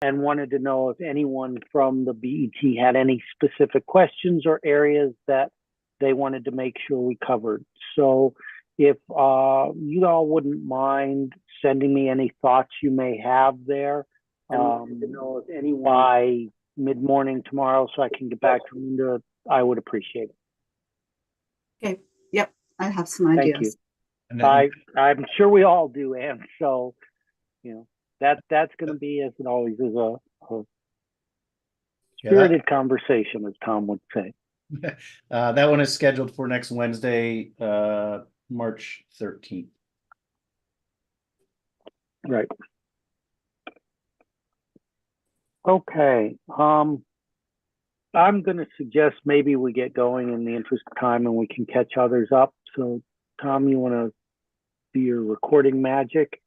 and wanted to know if anyone from the BET had any specific questions or areas that they wanted to make sure we covered. So if you all wouldn't mind sending me any thoughts you may have there, to know if anyone by mid-morning tomorrow so I can get back to Linda, I would appreciate it. Okay. Yep. I have some Thank you. ideas. And then, I'm sure we all do, Ann. So, that's going to be, as it always is, a spirited conversation, as Tom would say. that one is scheduled for next Wednesday, March 13th. Right. Okay. I'm going to suggest maybe we get going in the interest of time and we can catch others up. So, Tom, you want to do your recording magic?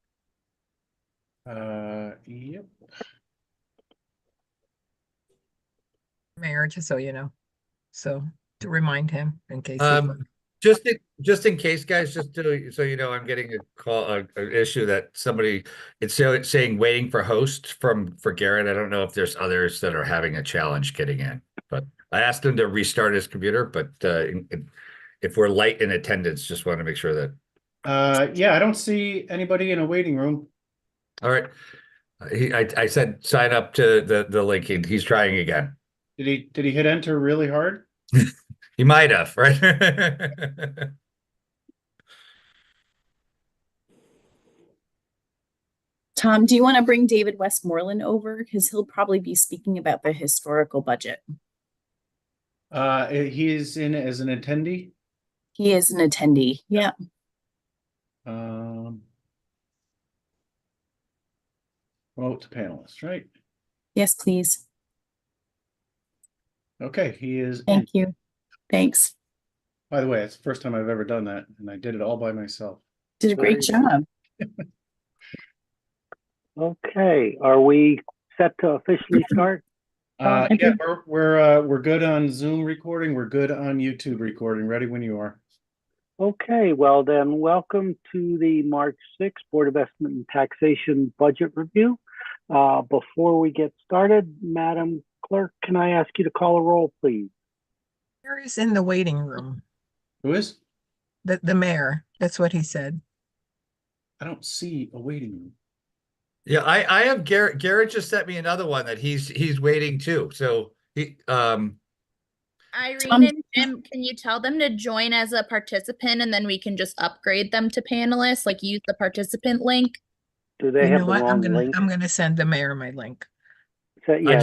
Yep. Mayor, just so you know, so to remind him in case. Just in case, guys, just so you know, I'm getting a call, an issue that somebody, it's saying waiting for host for Garrett. I don't know if there's others that are having a challenge getting in, but I asked him to restart his computer. But if we're light in attendance, just want to make sure that. Yeah, I don't see anybody in a waiting room. All right, I said sign up to the link. He's trying again. Did he hit enter really hard? He might have, right? Tom, do you want to bring David Westmoreland over? Because he'll probably be speaking about the historical budget. He is in as an attendee. He is an attendee. Yeah. Promote to panelist, right? Yes, please. Okay, he is. Thank you. Thanks. By the way, it's the first time I've ever done that, and I did it all by myself. Did a great job. Okay. Are we set to officially start? Yeah, we're good on Zoom recording. We're good on YouTube recording. Ready when you are. Okay, well then, welcome to the March 6th Board of Estimate and Taxation Budget Review. Before we get started, Madam Clerk, can I ask you to call a roll, please? Mayor is in the waiting room. Who is? The mayor. That's what he said. I don't see a waiting room. Yeah, I have Garrett. Garrett just sent me another one that he's waiting too. So he Irene and Jim, can you tell them to join as a participant and then we can just upgrade them to panelists, like use the participant link? Do they You have know the what? wrong link? I'm gonna send the mayor my link. So, yeah,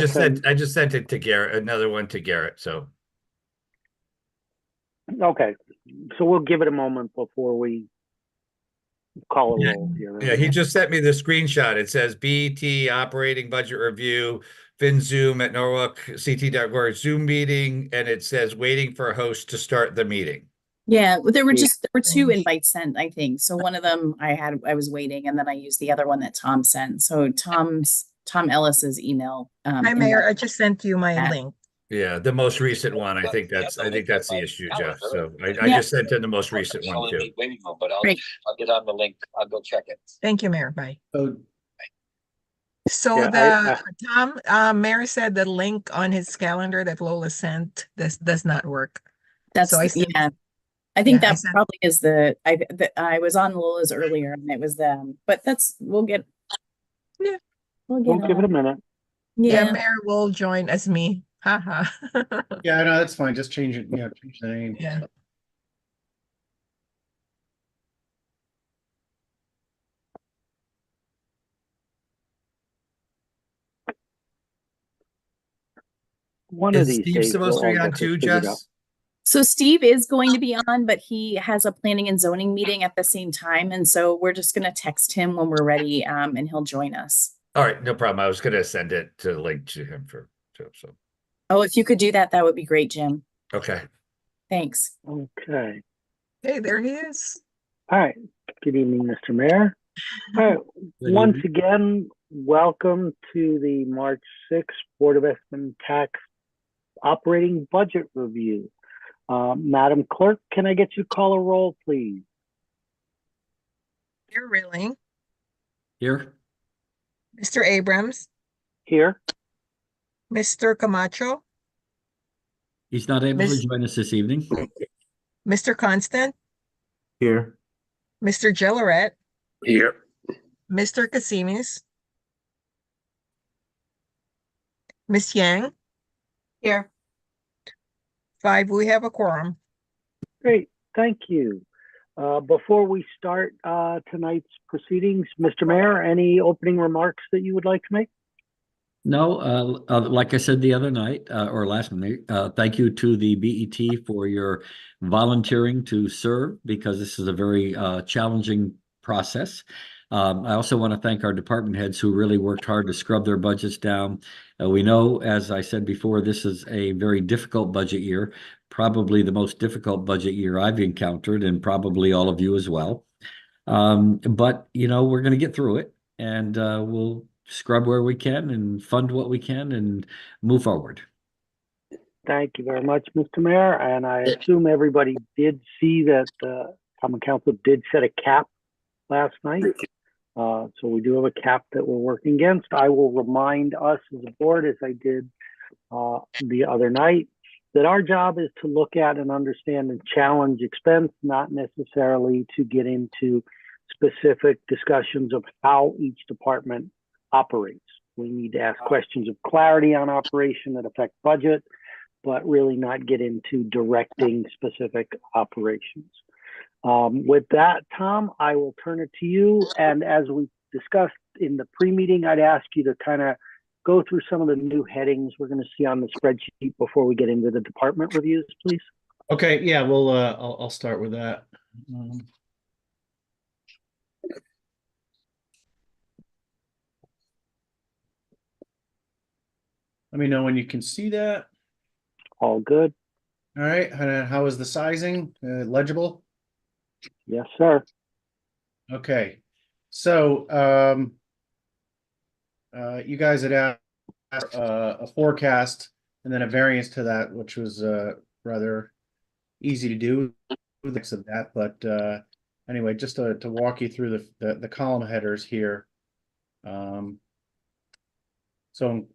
I just sent it to Garrett, another one to Garrett. So okay, so we'll give it a moment before we call a roll here. yeah, he just sent me the screenshot. It says BT operating budget review, FinZoom at Norwalk CT.org Zoom meeting, and it says waiting for a host to start the meeting. Yeah, there were two invites sent, I think. So one of them I was waiting, and then I used the other one that Tom sent. So Tom Ellis's email. Hi, Mayor. I just sent you my link. Yeah, the most recent one. I think that's the issue, Jeff. So I just sent in the most recent one too. Waiting room, but I'll get on the link. I'll go check it. Thank you, Mayor. Bye. Oh, So yeah, Tom, Mayor said the link on his calendar that Lola sent does not work. That's so I think that probably is I was on Lola's earlier and it was them, but we'll give it a minute. Yeah, Mayor will join as me. Haha. yeah, no, that's fine. Just change it. Yeah, change the name. Yeah. One of these Steve days supposed to we'll be all on get too, this figured Jess? out. So Steve is going to be on, but he has a planning and zoning meeting at the same time. And so we're just going to text him when we're ready and he'll join us. All right, no problem. I was going to send it to link to him so. Oh, if you could do that, that would be great, Jim. Okay. Thanks. Okay. Hey, there he is. All right. Good evening, Mr. Mayor. All right. Once again, welcome to the March 6th Board of Estimate and Tax Operating Budget Review. Madam Clerk, can I get you to call a roll, please? You're really. Here. Mr. Abrams. Here. Mr. Camacho, He's not able to Miss- join us this evening. Mr. Constant, Here. Mr. Gilleret, Here. Mr. Casimis, Miss Yang, Here. 5, we have a quorum. Great, thank you. Before we start tonight's proceedings, Mr. Mayor, any opening remarks that you would like to make? No, like I said the other night, or last night, thank you to the BET for your volunteering to serve, because this is a very challenging process. I also want to thank our department heads who really worked hard to scrub their budgets down. We know, as I said before, this is a very difficult budget year, probably the most difficult budget year I've encountered, and probably all of you as well. But, we're going to get through it, and we'll scrub where we can and fund what we can and move forward. Thank you very much, Mr. Mayor. And I assume everybody did see that the Common Council did set a cap last night. So we do have a cap that we're working against. I will remind us as a board, as I did the other night, that our job is to look at and understand and challenge expense, not necessarily to get into specific discussions of how each department operates. We need to ask questions of clarity on operation that affect budget, but really not get into directing specific operations. With that, Tom, I will turn it to you. And as we discussed in the pre-meeting, I'd ask you to kind of go through some of the new headings we're going to see on the spreadsheet before we get into the department reviews, please. Okay, yeah, well, I'll start with that. Let me know when you can see that. All good? All right, how is the sizing? Legible? Yes, sir. Okay, so you guys had asked a forecast and then a variance to that, which was rather easy to do of that. But anyway, just to walk you through the column headers here. So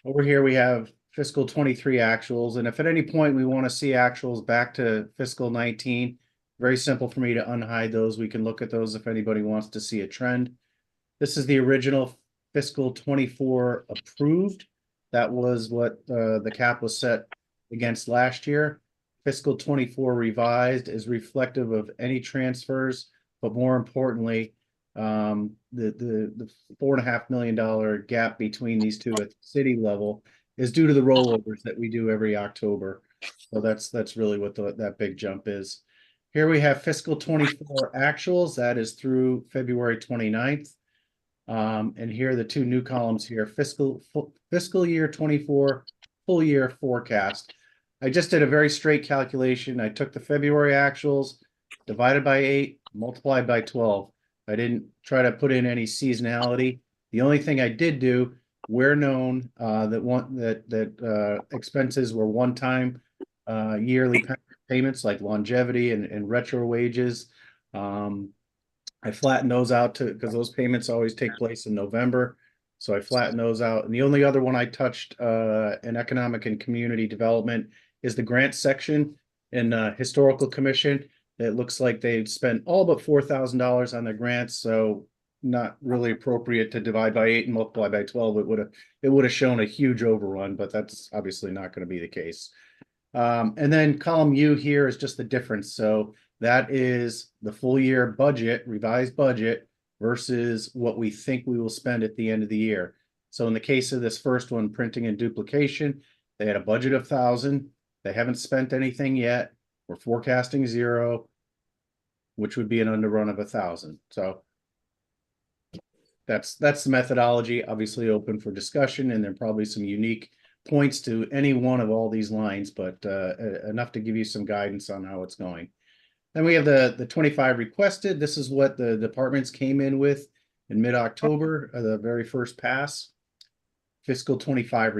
over here we have fiscal 23 actuals, and if at any point we want to see actuals back to fiscal 19, very simple for me to unhide those. We can look at those if anybody wants to see a trend. This is the original fiscal 24 approved. That was what the cap was set against last year. Fiscal 24 revised is reflective of any transfers, but more importantly, the $4.5 million gap between these two at the city level is due to the rollovers that we do every October. So that's really what that big jump is. Here we have fiscal 24 actuals. That is through February 29th. And here are the two new columns here, fiscal year 24 full year forecast. I just did a very straight calculation. I took the February actuals, divided by 8, multiplied by 12. I didn't try to put in any seasonality. The only thing I did do, where known that expenses were one-time yearly payments like longevity and retro wages. I flattened those out because those payments always take place in November. So I flattened those out. And the only other one I touched in economic and community development is the grant section in historical commission. It looks like they spent all but $4,000 on their grants, so not really appropriate to divide by 8 and multiply by 12. It would have shown a huge overrun, but that's obviously not going to be the case. And then column U here is just the difference. So that is the full year budget, revised budget, versus what we think we will spend at the end of the year. So in the case of this first one, printing and duplication, they had a budget of 1,000. They haven't spent anything yet. We're forecasting 0, which would be an underrun of 1,000. So that's the methodology, obviously open for discussion, and there are probably some unique points to any one of all these lines, but enough to give you some guidance on how it's going. Then we have the 25 requested. This is what the departments came in with in mid-October, the very first pass. Fiscal 25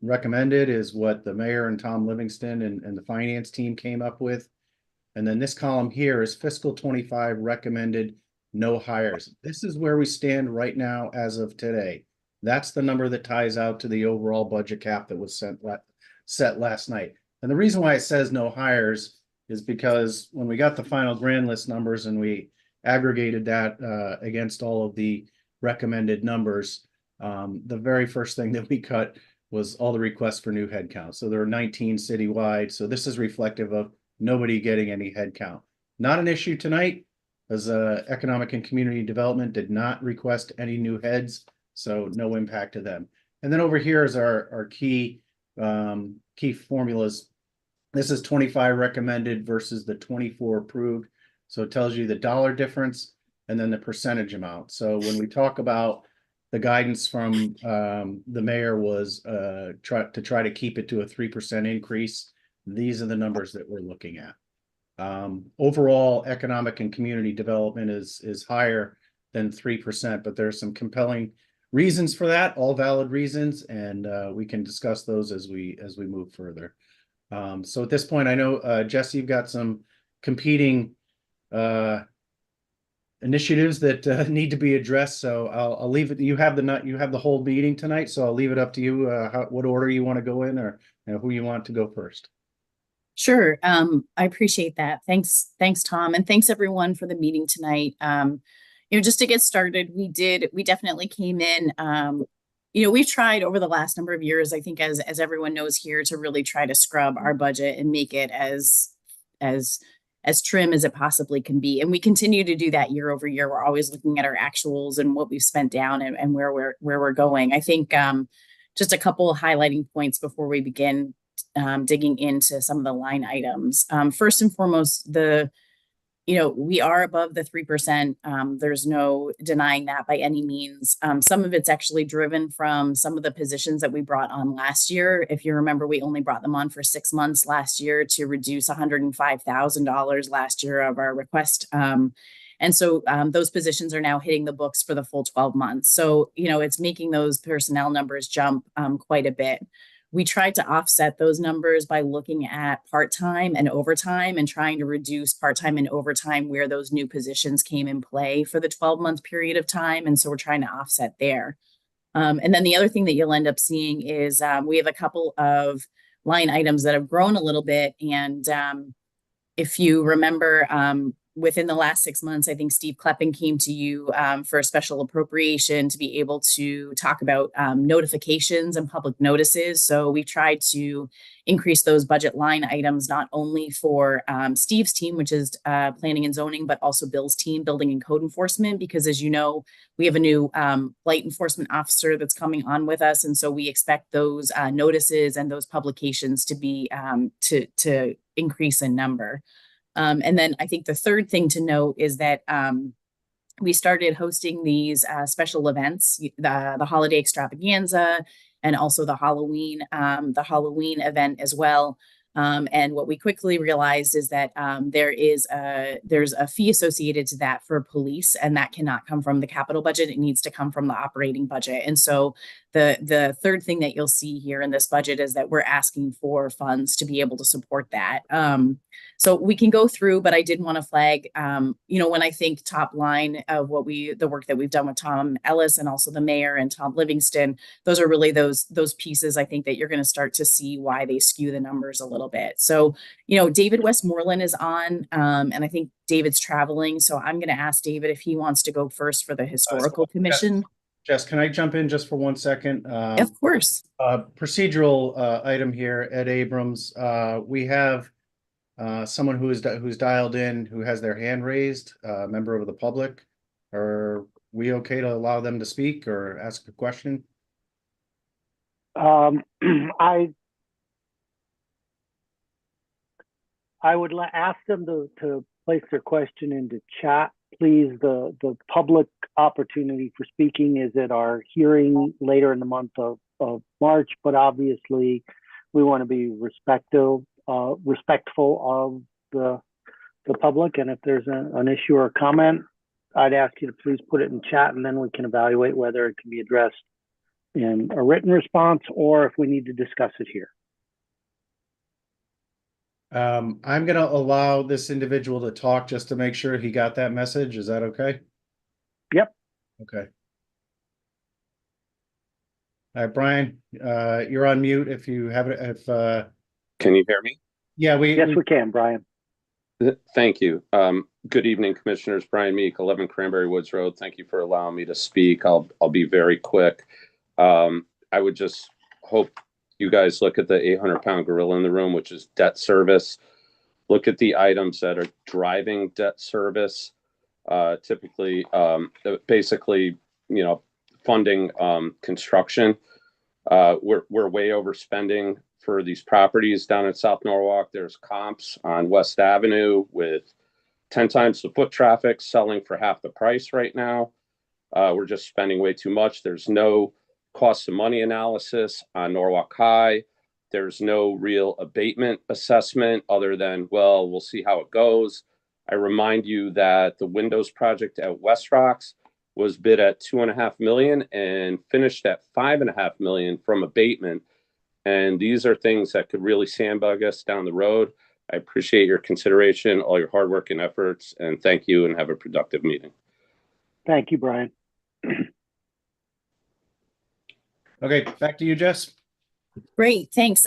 recommended is what the mayor and Tom Livingston and the finance team came up with. And then this column here is fiscal 25 recommended no hires. This is where we stand right now as of today. That's the number that ties out to the overall budget cap that was set last night. And the reason why it says no hires is because when we got the final grand list numbers and we aggregated that against all of the recommended numbers, the very first thing that we cut was all the requests for new headcount. So there were 19 citywide. So this is reflective of nobody getting any headcount. Not an issue tonight, as Economic and Community Development did not request any new heads, so no impact to them. And then over here is our key formulas. This is 25 recommended versus the 24 approved. So it tells you the dollar difference and then the percentage amount. So when we talk about the guidance from the mayor was try to keep it to a 3% increase. These are the numbers that we're looking at. Overall, economic and community development is higher than 3%, but there's some compelling reasons for that, all valid reasons, and we can discuss those as we move further. So at this point, I know Jesse, you've got some competing initiatives that need to be addressed. So I'll leave it. You have the whole meeting tonight, so I'll leave it up to you. What order you want to go in, or who you want to go first. Sure. I appreciate that. Thanks, Tom, and thanks everyone for the meeting tonight. Just to get started, we definitely came in. We've tried over the last number of years, I think, as everyone knows here, to really try to scrub our budget and make it as trim as it possibly can be. And we continue to do that year over year. We're always looking at our actuals and what we've spent down and where we're going. I think just a couple of highlighting points before we begin digging into some of the line items. First and foremost, we are above the 3%. There's no denying that by any means. Some of it's actually driven from some of the positions that we brought on last year. If you remember, we only brought them on for 6 months last year to reduce $105,000 last year of our request. And so those positions are now hitting the books for the full 12 months. So, it's making those personnel numbers jump quite a bit. We tried to offset those numbers by looking at part-time and overtime and trying to reduce part-time and overtime where those new positions came in play for the 12-month period of time. And so we're trying to offset there. And then the other thing that you'll end up seeing is we have a couple of line items that have grown a little bit. And if you remember, within the last 6 months, I think Steve Kleppen came to you for a special appropriation to be able to talk about notifications and public notices. So we tried to increase those budget line items, not only for Steve's team, which is planning and zoning, but also Bill's team, building and code enforcement, because as you know, we have a new blight enforcement officer that's coming on with us. And so we expect those notices and those publications to be to increase in number. And then I think the third thing to note is that we started hosting these special events, the holiday extravaganza, and also the Halloween event as well. And what we quickly realized is that there's a fee associated to that for police, and that cannot come from the capital budget. It needs to come from the operating budget. And so the third thing that you'll see here in this budget is that we're asking for funds to be able to support that. So we can go through, but I did want to flag, when I think top line of the work that we've done with Tom Ellis and also the mayor and Tom Livingston, those are really those pieces I think that you're going to start to see why they skew the numbers a little bit. So, David Westmoreland is on, and I think David's traveling. So I'm going to ask David if he wants to go first for the historical commission. Jess, can I jump in just for 1 second? Of course. Procedural item here, Ed Abrams. We have someone who's dialed in who has their hand raised, a member of the public. Are we okay to allow them to speak or ask a question? I would ask them to place their question into chat, please. The public opportunity for speaking is at our hearing later in the month of March, but obviously we want to be respectful of the public. And if there's an issue or a comment, I'd ask you to please put it in chat, and then we can evaluate whether it can be addressed in a written response or if we need to discuss it here. I'm going to allow this individual to talk just to make sure he got that message. Is that okay? Yep. Okay. All right, Brian, you're on mute if you have it, if, Can you hear me? yeah, Yes, we can, Brian. Thank you. Good evening, Commissioners. Brian Meek, 11 Cranberry Woods Road. Thank you for allowing me to speak. I'll be very quick. I would just hope you guys look at the 800-pound gorilla in the room, which is debt service. Look at the items that are driving debt service. Typically, basically, funding construction. We're way overspending for these properties down in South Norwalk. There's comps on West Avenue with 10 times the foot traffic selling for half the price right now. We're just spending way too much. There's no cost of money analysis on Norwalk High. There's no real abatement assessment other than, well, we'll see how it goes. I remind you that the Windows project at West Rocks was bid at $2.5 million and finished at $5.5 million from abatement. And these are things that could really sandbag us down the road. I appreciate your consideration, all your hard work and efforts, and thank you, and have a productive meeting. Thank you, Brian. okay, back to you, Jess. Great, thanks.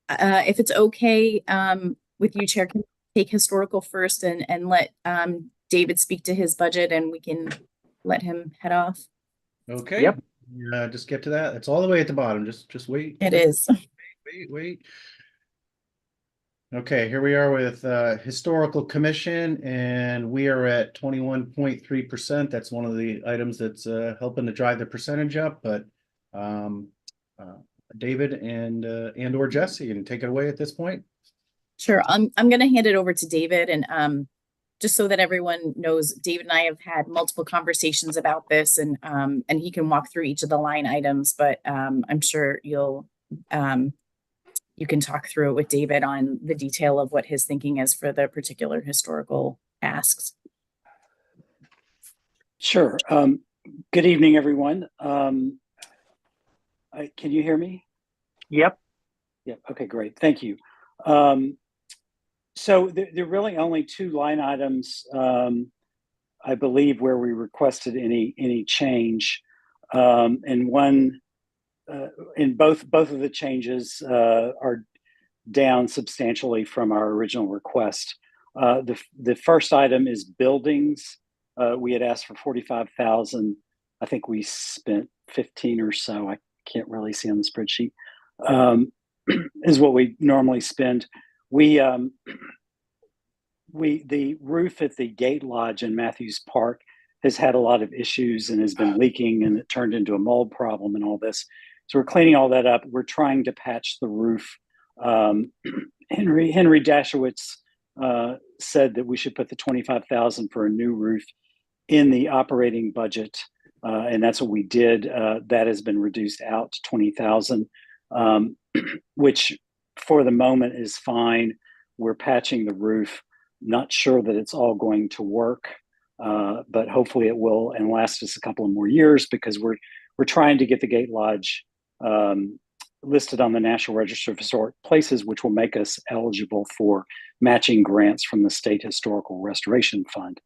If it's okay, with you, Chair, can we take historical first and let, David speak to his budget and we can let him head off? Okay. Yep. Just get to that. It's all the way at the bottom. Just wait. It is. Wait. Okay, here we are with Historical Commission, and we are at 21.3%. That's one of the items that's helping to drive the percentage up. But David and or Jesse, you can take it away at this point. Sure. I'm going to hand it over to David, and just so that everyone knows, David and I have had multiple conversations about this, and he can walk through each of the line items, but I'm sure you can talk through it with David on the detail of what his thinking is for the particular historical asks. Sure. Good evening, everyone. Can you hear me? Yep. Yep. Okay, great. Thank you. So there are really only two line items, I believe, where we requested any change, and one, in both of the changes are down substantially from our original request. The first item is buildings. We had asked for 45,000. I think we spent 15 or so. I can't really see on the spreadsheet. Is what we normally spend. The roof at the Gate Lodge in Matthews Park has had a lot of issues and has been leaking, and it turned into a mold problem and all this. So we're cleaning all that up. We're trying to patch the roof. Henry Dashowitz said that we should put the 25,000 for a new roof in the operating budget, and that's what we did. That has been reduced out to 20,000, which for the moment is fine. We're patching the roof. Not sure that it's all going to work, but hopefully it will and last us a couple of more years, because we're trying to get the Gate Lodge listed on the National Register of Historic Places, which will make us eligible for matching grants from the State Historical Restoration Fund.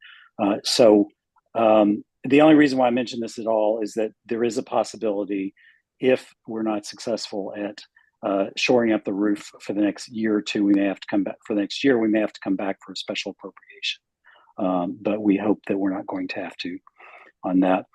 So the only reason why I mention this at all is that there is a possibility, if we're not successful at shoring up the roof for the next year or two, we may have to come back for the next year. We may have to come back for a special appropriation, but we hope that we're not going to have to on that.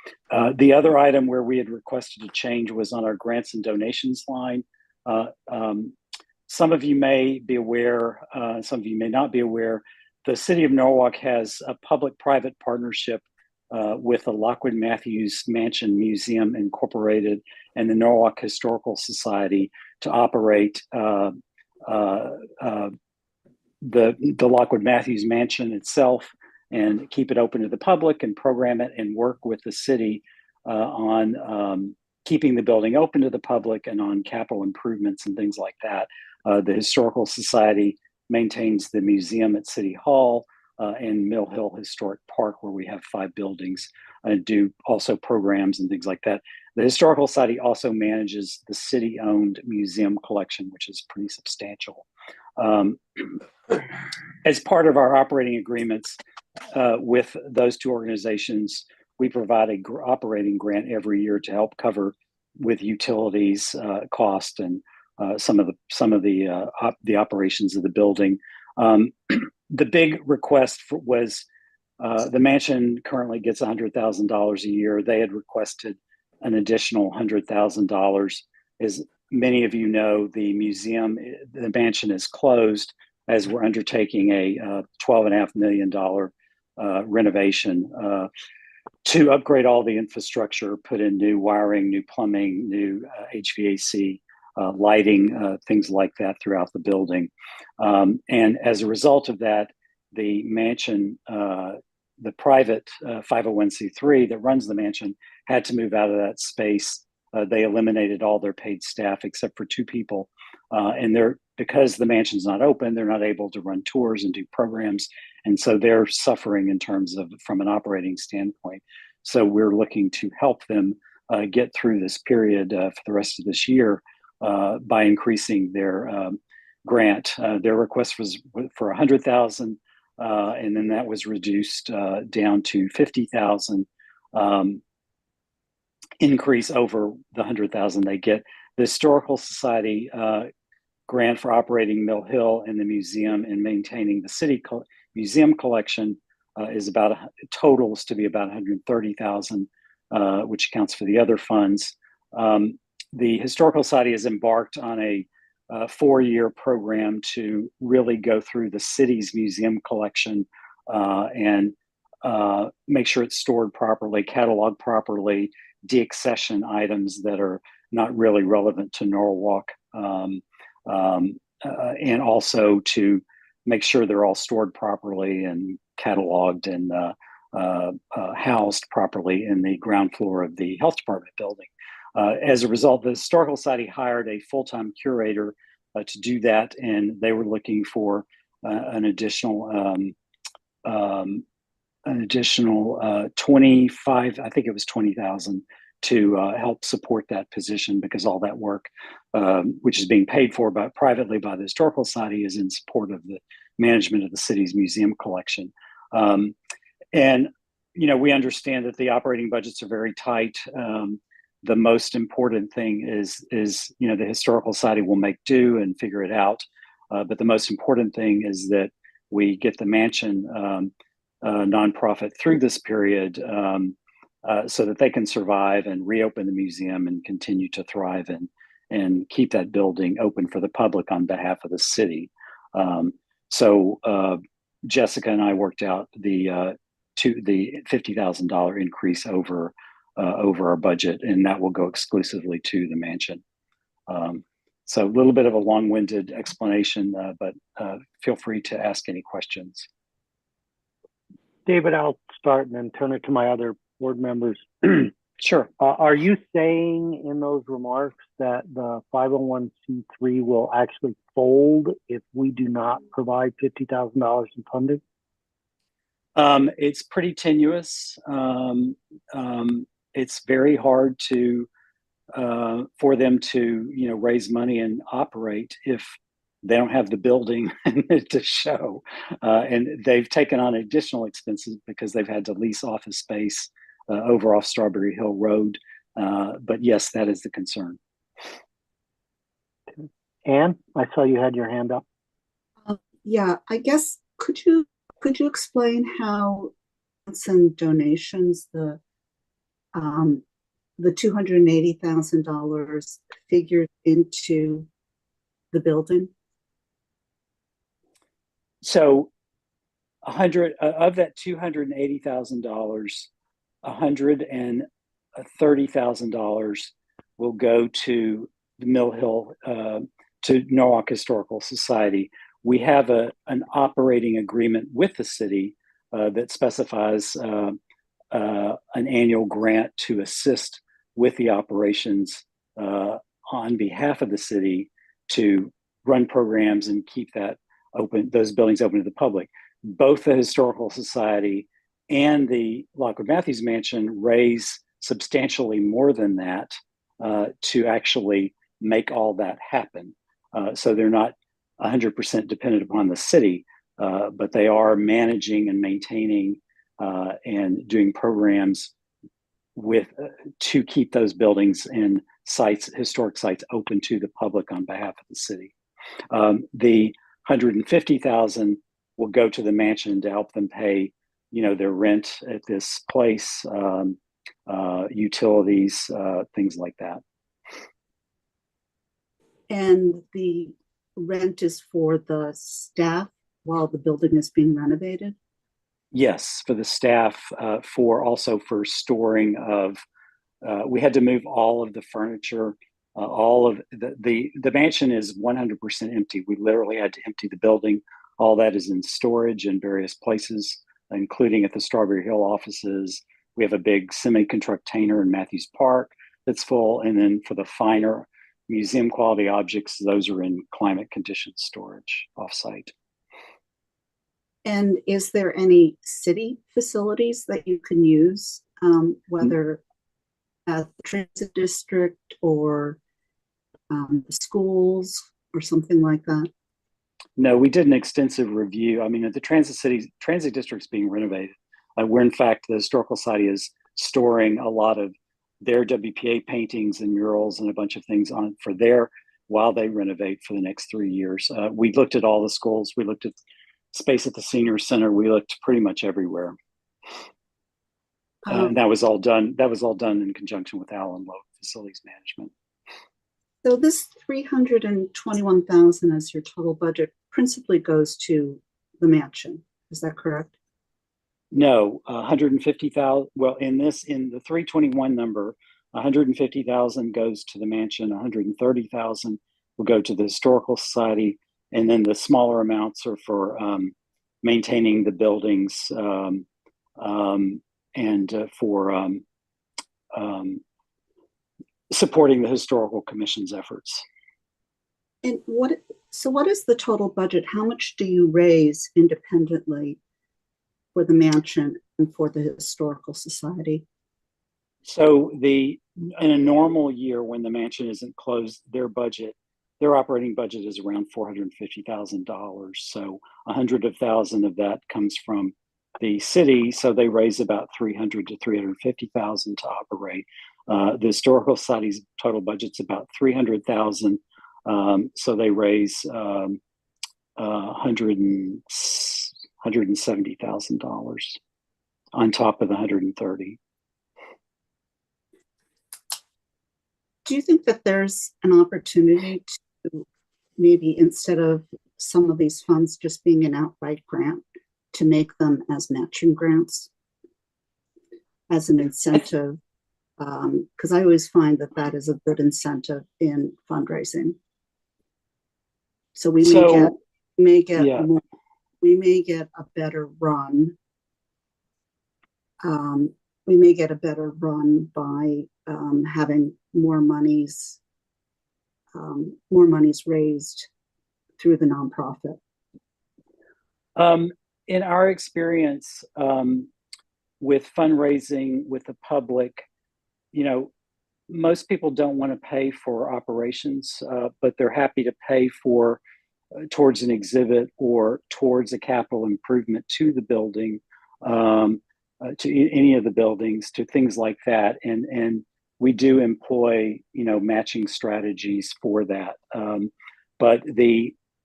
The other item where we had requested a change was on our grants and donations line. Some of you may be aware, some of you may not be aware, the City of Norwalk has a public-private partnership with the Lockwood Matthews Mansion Museum Incorporated and the Norwalk Historical Society to operate the Lockwood Matthews Mansion itself and keep it open to the public and program it and work with the city on keeping the building open to the public and on capital improvements and things like that. The Historical Society maintains the museum at City Hall and Mill Hill Historic Park, where we have 5 buildings, and do also programs and things like that. The Historical Society also manages the city-owned museum collection, which is pretty substantial. As part of our operating agreements with those two organizations, we provide an operating grant every year to help cover with utilities cost and some of the operations of the building. The big request was the mansion currently gets $100,000 a year. They had requested an additional $100,000. As many of you know, the mansion is closed as we're undertaking a $12.5 million renovation to upgrade all the infrastructure, put in new wiring, new plumbing, new HVAC, lighting, things like that throughout the building. And as a result of that, the mansion, the private 501c3 that runs the mansion had to move out of that space. They eliminated all their paid staff except for 2 people. And because the mansion's not open, they're not able to run tours and do programs. And so they're suffering in terms of from an operating standpoint. So we're looking to help them get through this period for the rest of this year by increasing their grant. Their request was for $100,000, and then that was reduced down to $50,000. Increase over the $100,000 they get. The Historical Society grant for operating Mill Hill and the museum and maintaining the city museum collection is totals to be about $130,000, which accounts for the other funds. The Historical Society has embarked on a 4-year program to really go through the city's museum collection and make sure it's stored properly, cataloged properly, deaccession items that are not really relevant to Norwalk, and also to make sure they're all stored properly and cataloged and housed properly in the ground floor of the health department building. As a result, the Historical Society hired a full-time curator to do that, and they were looking for an additional 25, I think it was 20,000 to help support that position, because all that work, which is being paid for privately by the Historical Society, is in support of the management of the city's museum collection. And, we understand that the operating budgets are very tight. The most important thing is, the Historical Society will make do and figure it out. But the most important thing is that we get the mansion nonprofit through this period so that they can survive and reopen the museum and continue to thrive and keep that building open for the public on behalf of the city. So Jessica and I worked out the $50,000 increase over our budget, and that will go exclusively to the mansion. So a little bit of a long-winded explanation, but feel free to ask any questions. David, I'll start and then turn it to my other board members. Sure. Are you saying in those remarks that the 501c3 will actually fold if we do not provide $50,000 in funding? It's pretty tenuous. It's very hard for them to raise money and operate if they don't have the building to show, and they've taken on additional expenses because they've had to lease office space over off Strawberry Hill Road. But yes, that is the concern. Anne, I saw you had your hand up. Yeah, I guess could you explain how some donations, the $280,000 figured into the building? So, of that $280,000, $130,000 will go to the Mill Hill, to Norwalk Historical Society. We have an operating agreement with the city that specifies an annual grant to assist with the operations on behalf of the city to run programs and keep those buildings open to the public. Both the Historical Society and the Lockwood Matthews Mansion raise substantially more than that to actually make all that happen. So they're not 100% dependent upon the city, but they are managing and maintaining and doing programs to keep those buildings and historic sites open to the public on behalf of the city. The 150,000 will go to the mansion to help them pay, their rent at this place, utilities, things like that. And the rent is for the staff while the building is being renovated? Yes, for the staff, for storing of. We had to move all of the furniture. All of the mansion is 100% empty. We literally had to empty the building. All that is in storage in various places, including at the Strawberry Hill offices. We have a big semi-container in Matthews Park that's full. And then for the finer museum quality objects, those are in climate conditioned storage offsite. And is there any city facilities that you can use, whether at the transit district or the schools or something like that? No, we did an extensive review. I mean, the transit district's being renovated. Where in fact the Historical Society is storing a lot of their WPA paintings and murals and a bunch of things on for there while they renovate for the next 3 years. We looked at all the schools. We looked at space at the senior center. We looked pretty much everywhere. And that was all done. That was all done in conjunction with Allen Lowe Facilities Management. So this 321,000 as your total budget principally goes to the mansion. Is that correct? No, 150,000. Well, in the 321 number, 150,000 goes to the mansion. 130,000 will go to the Historical Society, and then the smaller amounts are for maintaining the buildings and for supporting the Historical Commission's efforts. And what is the total budget? How much do you raise independently for the mansion and for the Historical Society? So in a normal year when the mansion isn't closed, their operating budget is around $450,000. So 100,000 of that comes from the city. So they raise about 300 to 350,000 to operate. The Historical Society's total budget's about 300,000. So they raise $170,000 on top of the 130. Do you think that there's an opportunity to maybe, instead of some of these funds just being an outright grant, to make them as matching grants as an incentive? Because I always find that is a good incentive in fundraising. So we may get a better run. We may get a better run by having more monies raised through the nonprofit. In our experience with fundraising with the public, most people don't want to pay for operations, but they're happy to pay for towards an exhibit or towards a capital improvement to the building, to any of the buildings, to things like that. And we do employ, matching strategies for that. But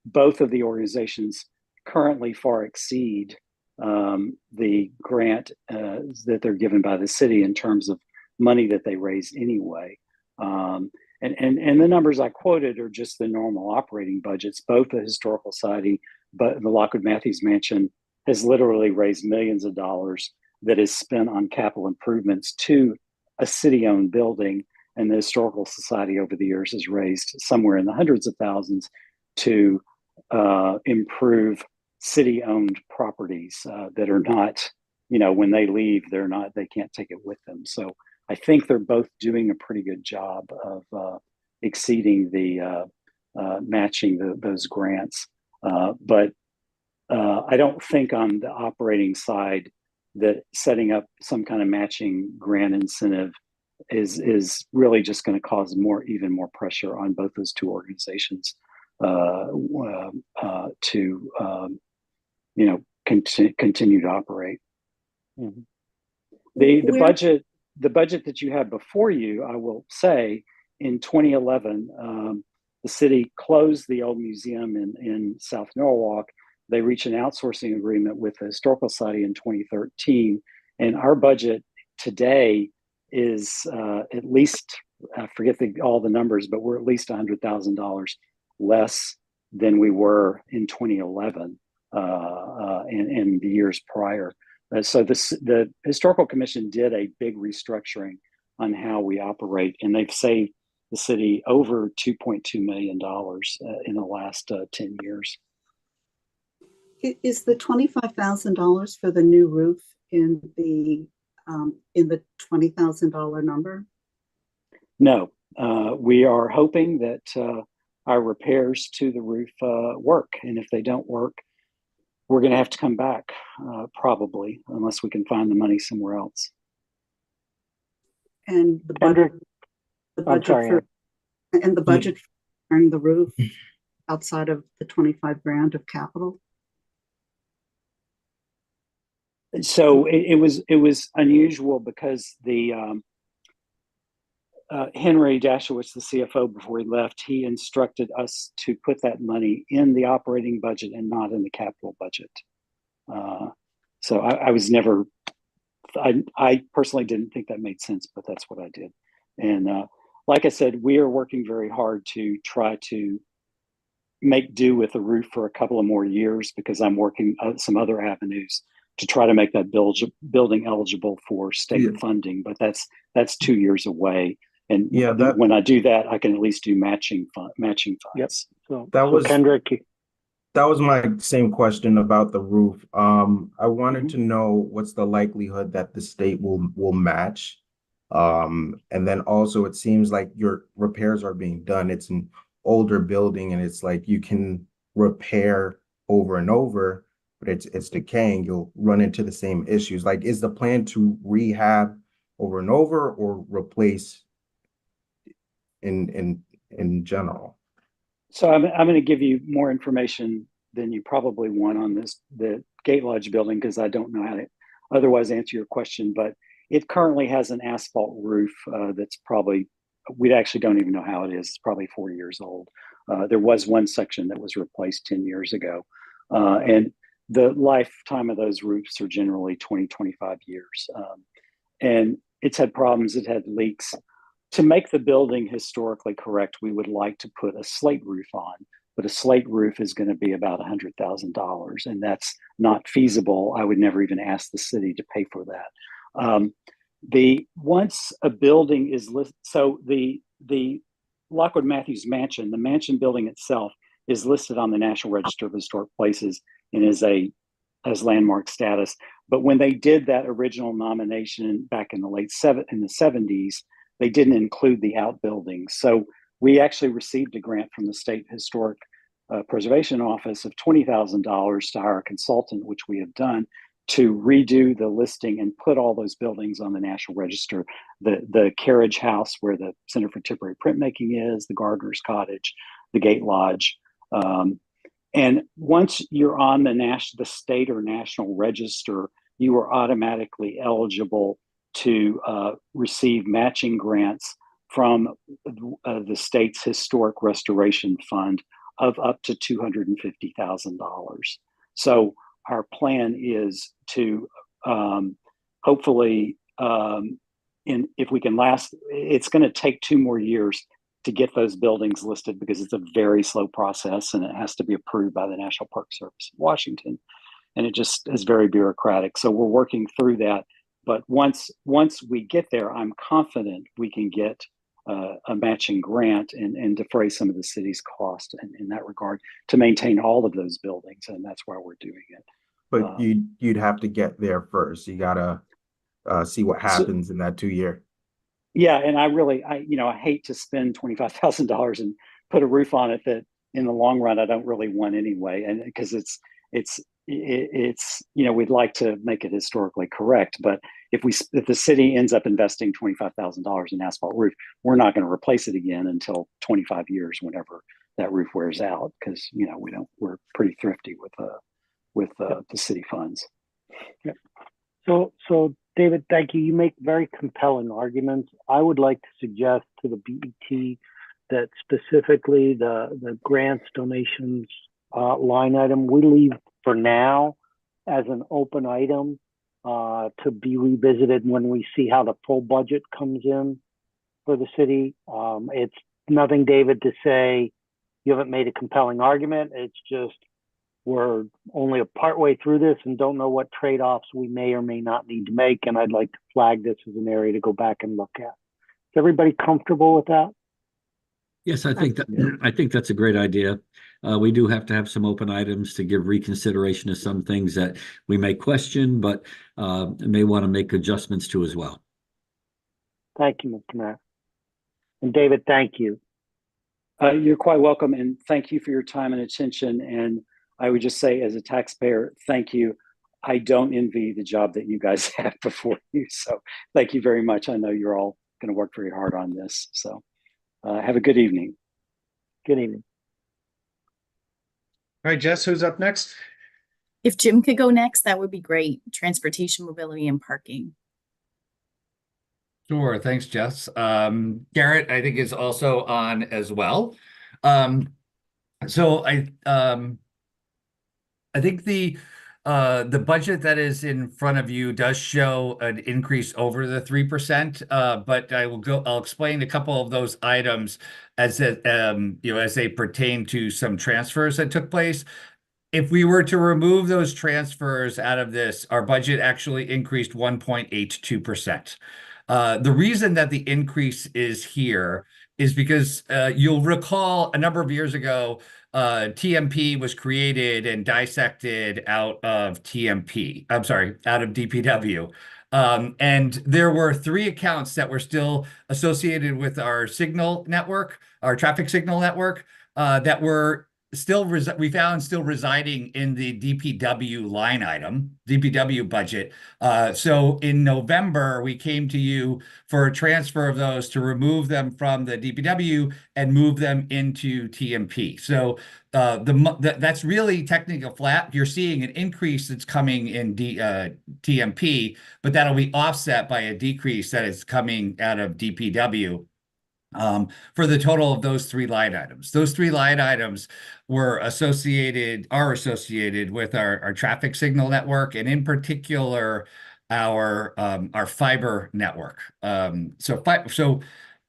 both of the organizations currently far exceed the grant that they're given by the city in terms of money that they raise anyway. And the numbers I quoted are just the normal operating budgets. Both the Historical Society, but the Lockwood Matthews Mansion has literally raised millions of dollars that is spent on capital improvements to a city-owned building. And the Historical Society over the years has raised somewhere in the hundreds of thousands to improve city-owned properties that are not, when they leave, they can't take it with them. So I think they're both doing a pretty good job of exceeding the matching those grants. But I don't think on the operating side that setting up some kind of matching grant incentive is really just going to cause even more pressure on both those two organizations to continue to operate. Mm-hmm. The budget the budget that you have before you, I will say, in 2011, the city closed the old museum in South Norwalk. They reached an outsourcing agreement with the Historical Society in 2013, and our budget today is at least, I forget all the numbers, but we're at least $100,000 less than we were in 2011 and the years prior. So the Historical Commission did a big restructuring on how we operate, and they've saved the city over $2.2 million in the last 10 years. Is the $25,000 for the new roof in the $20,000 number? No, we are hoping that our repairs to the roof work, and if they don't work, we're going to have to come back probably, unless we can find the money somewhere else. And the Kendrick, budget sorry, for and the budget for repairing the roof outside of the 25 grand of capital. So it was unusual because the Henry Dashowitz, the CFO, before he left, he instructed us to put that money in the operating budget and not in the capital budget. So I was never, I personally didn't think that made sense, but that's what I did. And like I said, we are working very hard to try to make do with the roof for a couple of more years, because I'm working some other avenues to try to make that building eligible for state funding. But that's 2 years away. And when I do that, I can at least do matching funds. Yep. So Kendrick. Kendrick. That was my same question about the roof. I wanted to know what's the likelihood that the state will match. And then also it seems like your repairs are being done. It's an older building and it's like you can repair over and over, but it's decaying. You'll run into the same issues. Like, is the plan to rehab over and over or replace in general? So I'm going to give you more information than you probably want on the Gate Lodge building, because I don't know how to otherwise answer your question. But it currently has an asphalt roof that's probably, we actually don't even know how it is. It's probably 4 years old. There was one section that was replaced 10 years ago. And the lifetime of those roofs are generally 20, 25 years. And it's had problems. It had leaks. To make the building historically correct, we would like to put a slate roof on, but a slate roof is going to be about $100,000, and that's not feasible. I would never even ask the city to pay for that. Once a building is listed, so the Lockwood Matthews Mansion, the mansion building itself, is listed on the National Register of Historic Places and has landmark status. But when they did that original nomination back in the in the 70s, they didn't include the outbuildings. So we actually received a grant from the State Historic Preservation Office of $20,000 to hire a consultant, which we have done, to redo the listing and put all those buildings on the National Register. The Carriage House, where the Center for Temporary Printmaking is, the Gardener's Cottage, the Gate Lodge. And once you're on the state or national register, you are automatically eligible to receive matching grants from the state's Historic Restoration Fund of up to $250,000. So our plan is to hopefully, if we can last, it's going to take 2 more years to get those buildings listed, because it's a very slow process and it has to be approved by the National Park Service in Washington. And it just is very bureaucratic. So we're working through that. But once we get there, I'm confident we can get a matching grant and defray some of the city's cost in that regard to maintain all of those buildings. And that's why we're doing it. But you'd have to get there first. You gotta see what happens in that 2 year. Yeah, and I hate to spend $25,000 and put a roof on it that in the long run I don't really want anyway, and because it's we'd like to make it historically correct, but if the city ends up investing $25,000 in asphalt roof, we're not going to replace it again until 25 years, whenever that roof wears out, because we're pretty thrifty with the city funds. Yeah. So David, thank you. You make very compelling arguments. I would like to suggest to the BET that specifically the grants, donations line item, we leave for now as an open item to be revisited when we see how the full budget comes in for the city. It's nothing, David, to say you haven't made a compelling argument. It's just we're only a part way through this and don't know what trade-offs we may or may not need to make. And I'd like to flag this as an area to go back and look at. Is everybody comfortable with that? Yes, I think that's a great idea. We do have to have some open items to give reconsideration to some things that we may question, but may want to make adjustments to as well. Thank you, Mr. Mayor. And David, thank you. You're quite welcome, and thank you for your time and attention. And I would just say, as a taxpayer, thank you. I don't envy the job that you guys have before you. So thank you very much. I know you're all going to work very hard on this. So have a good evening. Good evening. All right, Jess, who's up next? If Jim could go next, that would be great. Transportation, mobility, and parking. Sure, thanks, Jess. Garrett, I think, is also on as well. So I think the budget that is in front of you does show an increase over the 3%, but I'll explain a couple of those items as as they pertain to some transfers that took place. If we were to remove those transfers out of this, our budget actually increased 1.82%. The reason that the increase is here is because you'll recall a number of years ago, TMP was created and dissected out of out of DPW. And there were 3 accounts that were still associated with our signal network, our traffic signal network, that were still residing in the DPW line item, DPW budget. So in November, we came to you for a transfer of those to remove them from the DPW and move them into TMP. So that's really technically a flat. You're seeing an increase that's coming in TMP, but that'll be offset by a decrease that is coming out of DPW. For the total of those 3 line items. Those 3 line items are associated with our traffic signal network, and in particular, our fiber network. So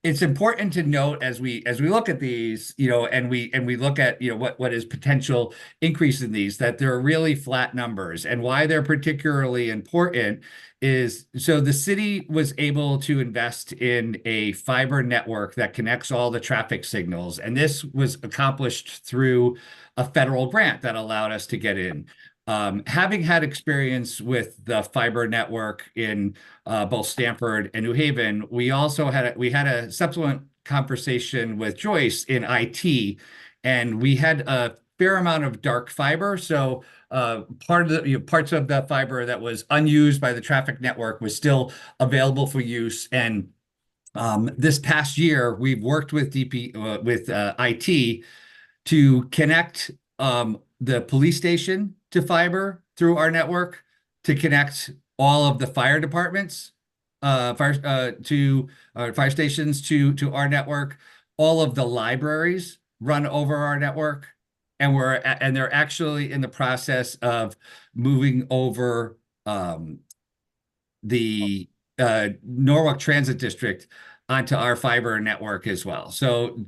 it's important to note as we look at these, and we look at what is potential increase in these, that they're really flat numbers. And why they're particularly important is so the city was able to invest in a fiber network that connects all the traffic signals, and this was accomplished through a federal grant that allowed us to get in. Having had experience with the fiber network in both Stamford and New Haven, we also had a subsequent conversation with Joyce in IT, and we had a fair amount of dark fiber. So parts of the fiber that was unused by the traffic network was still available for use. And this past year, we've worked with IT to connect the police station to fiber through our network, to connect all of the fire departments, fire stations to our network. All of the libraries run over our network, and they're actually in the process of moving over the Norwalk Transit District onto our fiber network as well. So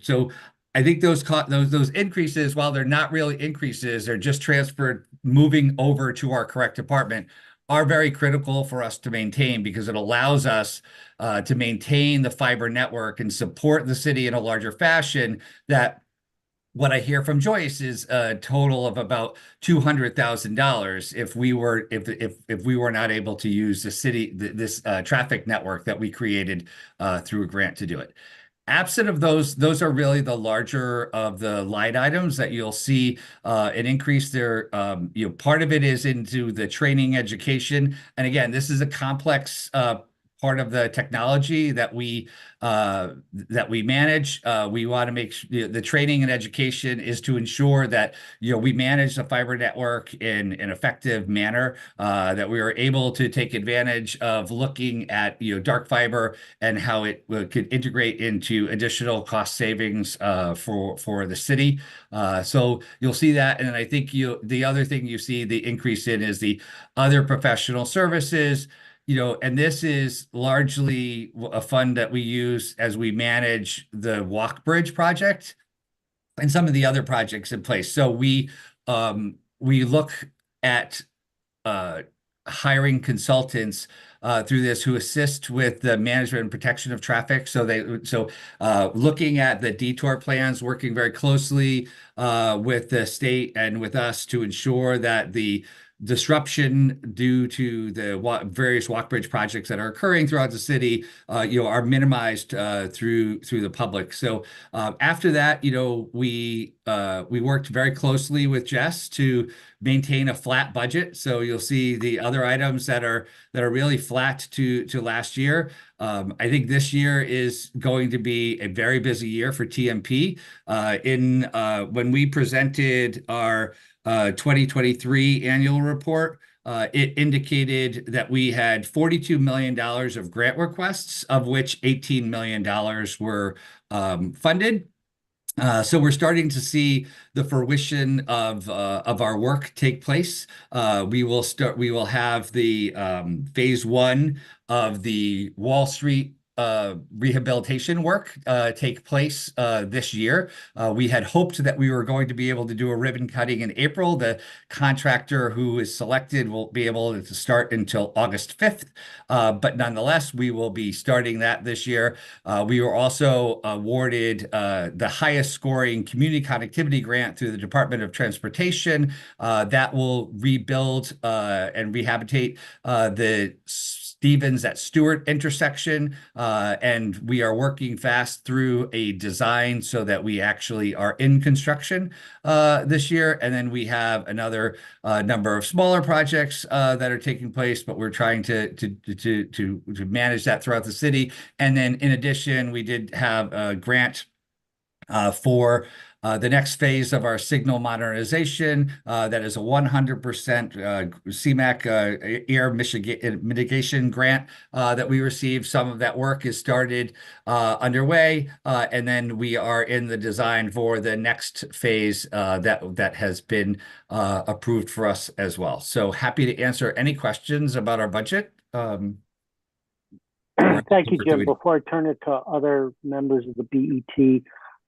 I think those increases, while they're not really increases, they're just transferred, moving over to our correct department, are very critical for us to maintain, because it allows us to maintain the fiber network and support the city in a larger fashion. That what I hear from Joyce is a total of about $200,000 if we were not able to use this traffic network that we created through a grant to do it. Absent of those are really the larger of the line items that you'll see an increase there. Part of it is into the training education. And again, this is a complex part part of the technology that we manage. We want to make the training and education is to ensure that we manage the fiber network in an effective manner, that we are able to take advantage of looking at dark fiber and how it could integrate into additional cost savings for the city. So you'll see that, and I think the other thing you see the increase in is the other professional services. And this is largely a fund that we use as we manage the Walk Bridge project and some of the other projects in place. So we look at hiring consultants through this who assist with the management and protection of traffic. So looking at the detour plans, working very closely with the state and with us to ensure that the disruption due to the various walk bridge projects that are occurring throughout the city, are minimized through the public. So after that, we worked very closely with Jess to maintain a flat budget. So you'll see the other items that are really flat to last year. I think this year is going to be a very busy year for TMP. When we presented our 2023 annual report, it indicated that we had $42 million of grant requests, of which $18 million were funded. So we're starting to see the fruition of our work take place. We will have the phase one of the Wall Street rehabilitation work take place this year. We had hoped that we were going to be able to do a ribbon cutting in April. The contractor who is selected will be able to start until August 5th. But nonetheless, we will be starting that this year. We were also awarded the highest scoring community connectivity grant through the Department of Transportation that will rebuild and rehabilitate the Stevens at Stewart intersection, and we are working fast through a design so that we actually are in construction this year. And then we have another number of smaller projects that are taking place, but we're trying to manage that throughout the city. And then in addition, we did have a grant for the next phase of our signal modernization. That is a 100% CMAQ air mitigation grant that we received. Some of that work is started underway, and then we are in the design for the next phase that has been approved for us as well. So happy to answer any questions about our budget. Thank you, Jim. Before I turn it to other members of the BET,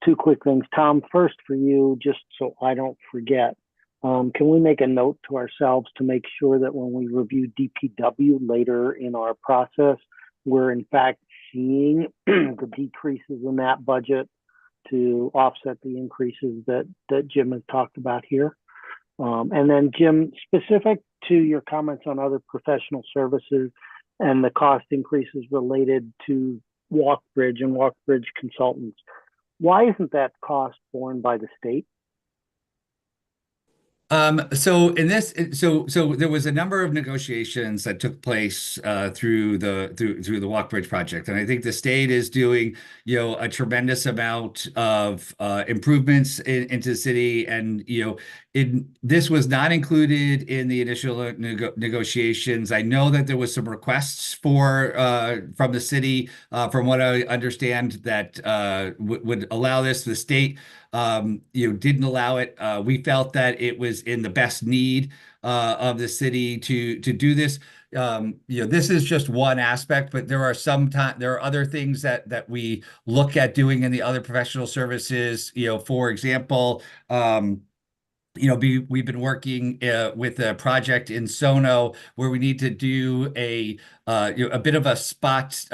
two quick things. Tom, first for you, just so I don't forget, can we make a note to ourselves to make sure that when we review DPW later in our process, we're in fact seeing the decreases in that budget to offset the increases that Jim has talked about here? And then Jim, specific to your comments on other professional services and the cost increases related to Walk Bridge and Walk Bridge consultants, why isn't that cost borne by the state? So there was a number of negotiations that took place through the Walk Bridge project, and I think the state is doing a tremendous amount of improvements into the city, and this was not included in the initial negotiations. I know that there was some requests from the city, from what I understand, that would allow this. The state didn't allow it. We felt that it was in the best need of the city to do this. This is just one aspect, but there are other things that we look at doing in the other professional services. For example, we've been working with a project in Sono where we need to do a bit of a spot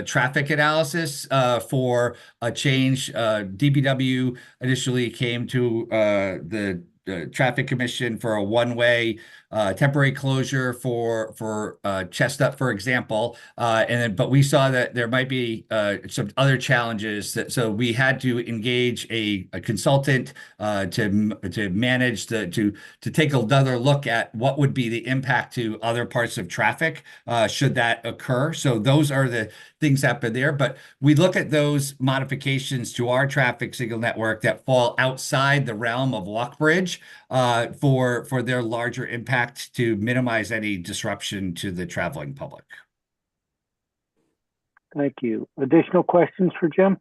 traffic analysis for a change. DPW initially came to traffic commission for a one-way temporary closure for Chestnut, for example. But we saw that there might be some other challenges so we had to engage a consultant to manage to take another look at what would be the impact to other parts of traffic should that occur. So those are the things happen there. But we look at those modifications to our traffic signal network that fall outside the realm of Lockbridge for their larger impact to minimize any disruption to the traveling public. Thank you. Additional questions for Jim?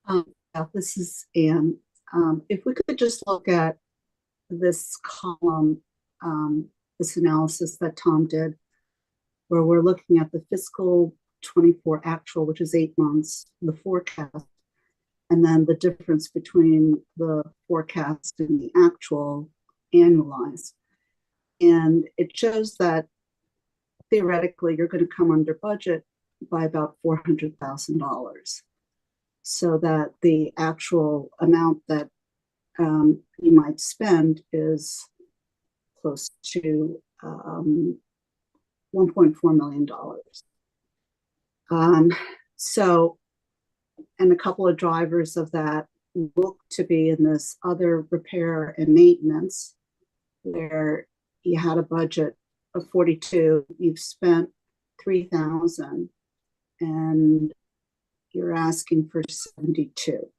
Yeah, this is Anne. If we could just look at this column, this analysis that Tom did, where we're looking at the fiscal 24 actual, which is 8 months, the forecast, and then the difference between the forecast and the actual annualized. And it shows that theoretically you're going to come under budget by about $400,000. So that the actual amount that you might spend is close to $1.4 million. So, and a couple of drivers of that look to be in this other repair and maintenance, where you had a budget of 42, you've spent 3,000, and you're asking for 72.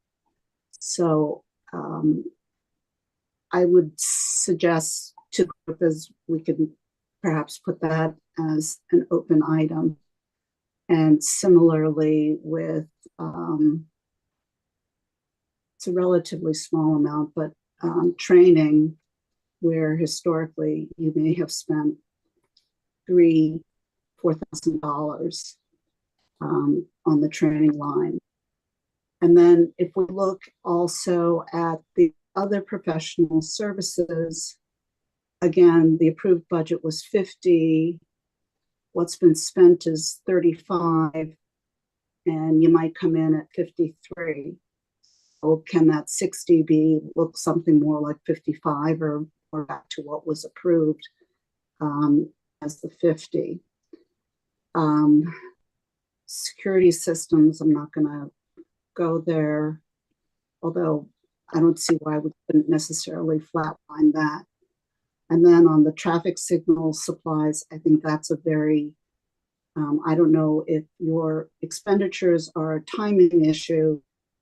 So I would suggest to group as we could perhaps put that as an open item. And similarly with, it's a relatively small amount, but training, where historically you may have spent $4,000 on the training line. And then if we look also at the other professional services, again, the approved budget was 50. What's been spent is 35, and you might come in at 53. So can that 60 look something more like 55 or back to what was approved as the 50? Security systems, I'm not going to go there, although I don't see why we couldn't necessarily flatline that. And then on the traffic signal supplies, I think that's a very, I don't know if your expenditures are a timing issue,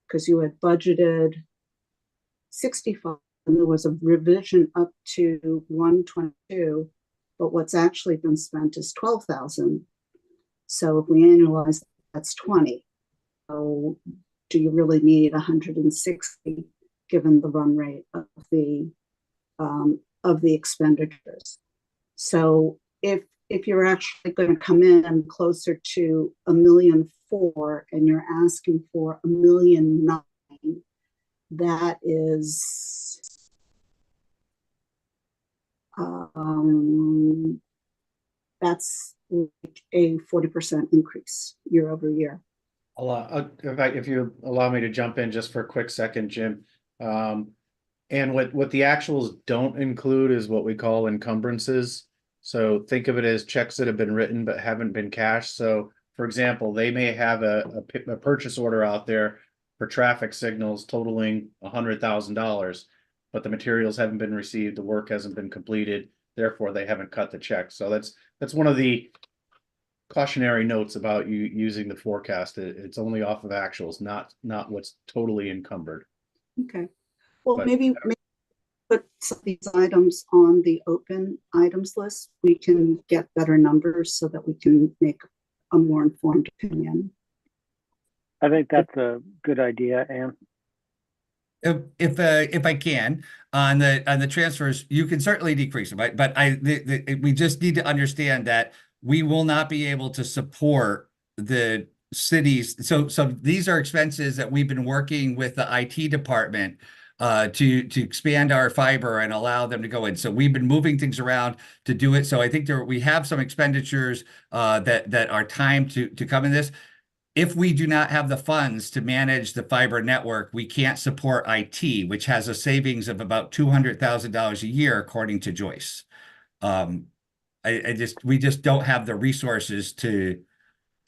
because you had budgeted 65 and there was a revision up to 122, but what's actually been spent is 12,000. So if we annualize, that's 20. So do you really need 160 given the run rate of the expenditures? So if you're actually going to come in closer to $1.4 million and you're asking for $1.9 million, that is that's like a 40% increase year over year. If you allow me to jump in just for a quick second, Jim. And what the actuals don't include is what we call encumbrances. So think of it as checks that have been written but haven't been cashed. So for example, they may have a purchase order out there for traffic signals totaling $100,000, but the materials haven't been received, the work hasn't been completed, therefore they haven't cut the check. So that's one of the cautionary notes about you using the forecast. It's only off of actuals, not what's totally encumbered. Okay. Well, But- maybe put some of these items on the open items list. We can get better numbers so that we can make a more informed opinion. I think that's a good idea, Anne. If I can, on the transfers, you can certainly decrease them, right? But we just need to understand that we will not be able to support the cities. So these are expenses that we've been working with the IT department to expand our fiber and allow them to go in. So we've been moving things around to do it. So I think we have some expenditures that are timed to come in this. if we do not have the funds to manage the fiber network, we can't support IT, which has a savings of about $200,000 a year, according to Joyce. We just don't have the resources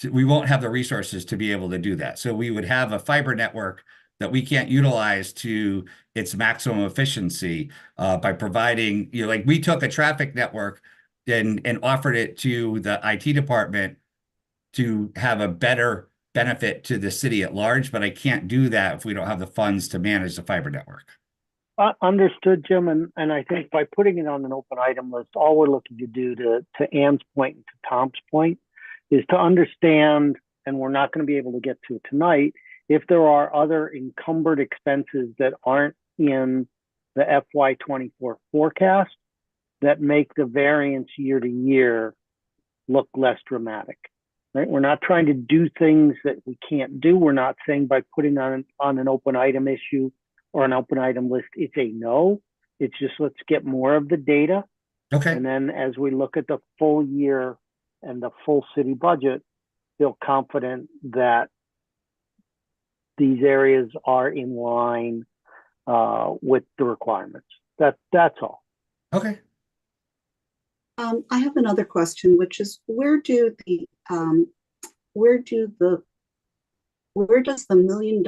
we won't have the resources to be able to do that. So we would have a fiber network that we can't utilize to its maximum efficiency by providing, like we took a traffic network and offered it to the IT department to have a better benefit to the city at large, but I can't do that if we don't have the funds to manage the fiber network. Understood, Jim, and I think by putting it on an open item list, all we're looking to do to Ann's point and to Tom's point is to understand, and we're not going to be able to get to it tonight, if there are other encumbered expenses that aren't in the FY24 forecast that make the variance year to year look less dramatic. Right? We're not trying to do things that we can't do. We're not saying by putting on an open item issue or an open item list, it's a no. It's just let's get more of the data. Okay. And then as we look at the full year and the full city budget, feel confident that these areas are in line with the requirements. That's all. Okay. I have another question, which is where does the $1 million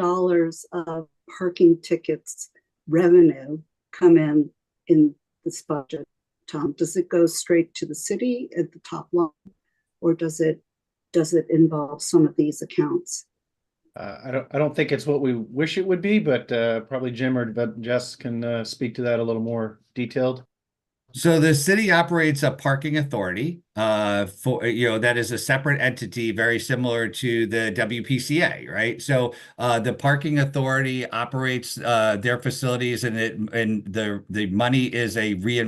of parking tickets revenue come in this budget, Tom? Does it go straight to the city at the top line, or does it involve some of these accounts? I don't think it's what we wish it would be, but probably Jim or Jess can speak to that a little more detailed. So the city operates a parking authority, that is a separate entity, very similar to the WPCA, right? So the parking authority operates their facilities, and the money is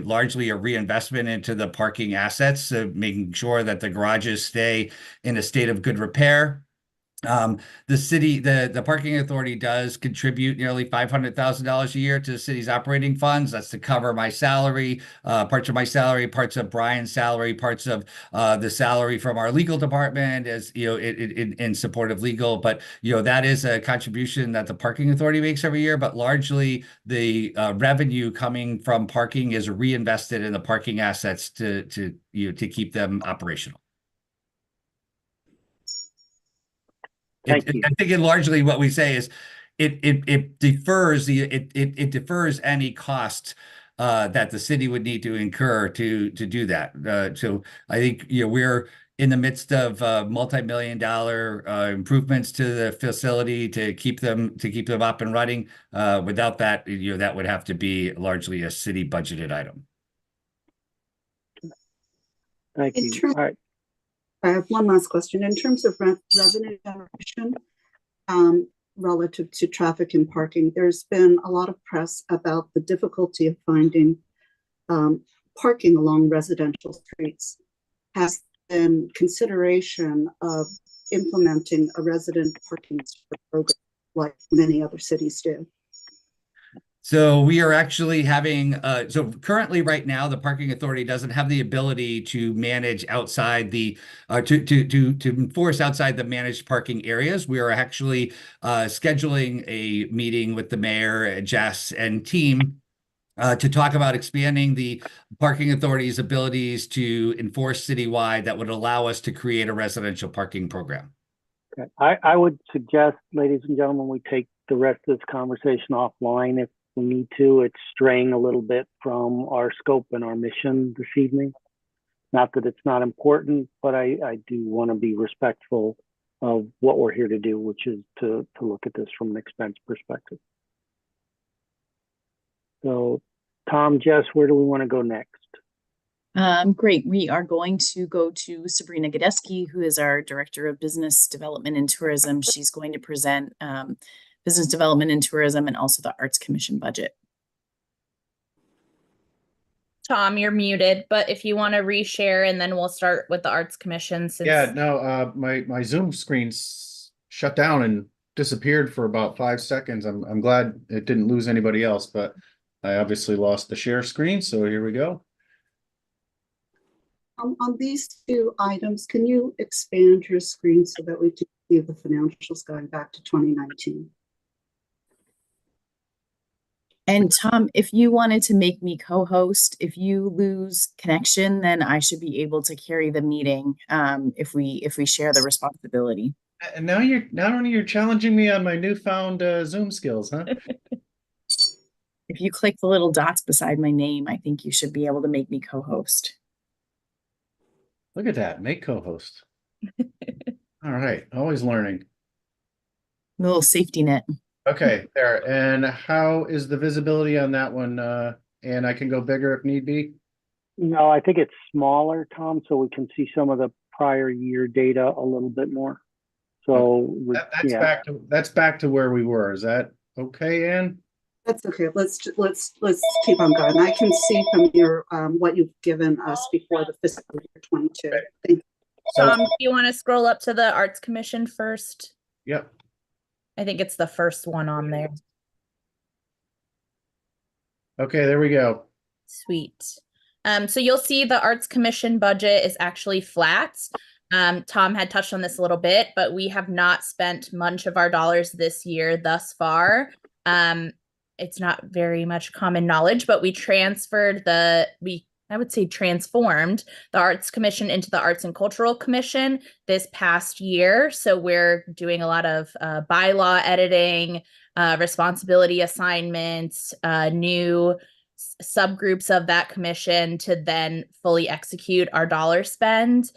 largely a reinvestment into the parking assets, so making sure that the garages stay in a state of good repair. The city, the parking authority does contribute nearly $500,000 a year to the city's operating funds. That's to cover my salary, parts of my salary, parts of Brian's salary, parts of the salary from our legal department, as you know, in support of legal. But that is a contribution that the parking authority makes every year. But largely, the revenue coming from parking is reinvested in the parking assets to keep them operational. Thank you. I think largely what we say is it defers any cost that the city would need to incur to do that. So I think we're in the midst of multi-million-dollar improvements to the facility to keep them up and running. Without that, that would have to be largely a city budgeted item. Thank you. All right. I have one last question. In terms of revenue generation, relative to traffic and parking, there's been a lot of press about the difficulty of finding parking along residential streets. Has been consideration of implementing a resident parking program like many other cities do? So we are actually having, so currently right now, the parking authority doesn't have the ability to manage outside to enforce outside the managed parking areas. We are actually scheduling a meeting with the mayor, Jess, and team to talk about expanding the parking authority's abilities to enforce citywide that would allow us to create a residential parking program. Okay. I would suggest, ladies and gentlemen, we take the rest of this conversation offline if we need to. It's straying a little bit from our scope and our mission this evening. Not that it's not important, but I do want to be respectful of what we're here to do, which is to look at this from an expense perspective. So, Tom, Jess, where do we want to go next? Great. We are going to go to Sabrina Godesky, who is our Director of Business Development and Tourism. She's going to present Business Development and Tourism and also the Arts Commission budget. Tom, you're muted, but if you want to reshare and then we'll start with the Arts Commission. Yeah, no, my Zoom screen's shut down and disappeared for about 5 seconds. I'm glad it didn't lose anybody else, but I obviously lost the share screen, so here we go. On these two items, can you expand your screen so that we can view the financials going back to 2019. And Tom, if you wanted to make me co-host, if you lose connection, then I should be able to carry the meeting, if we share the responsibility. And now you're not only you're challenging me on my newfound Zoom skills, huh? If you click the little dots beside my name, I think you should be able to make me co-host. Look at that, make co-host. All right, always learning. A little safety net. Okay, there. And how is the visibility on that one? And I can go bigger if need be. No, I think it's smaller, Tom, so we can see some of the prior year data a little bit more. So, yeah. That's back to where we were. Is that okay, Ann? That's okay. Let's keep on going. I can see from your what you've given us before the fiscal year 22. Thank you. Do you want to scroll up to the Arts Commission first? Yep. I think it's the first one on there. Okay, there we go. Sweet. So you'll see the Arts Commission budget is actually flat. Tom had touched on this a little bit, but we have not spent much of our dollars this year thus far. It's not very much common knowledge, but we transformed the Arts Commission into the Arts and Cultural Commission this past year. So we're doing a lot of bylaw editing, responsibility assignments, new subgroups of that commission to then fully execute our dollar spend.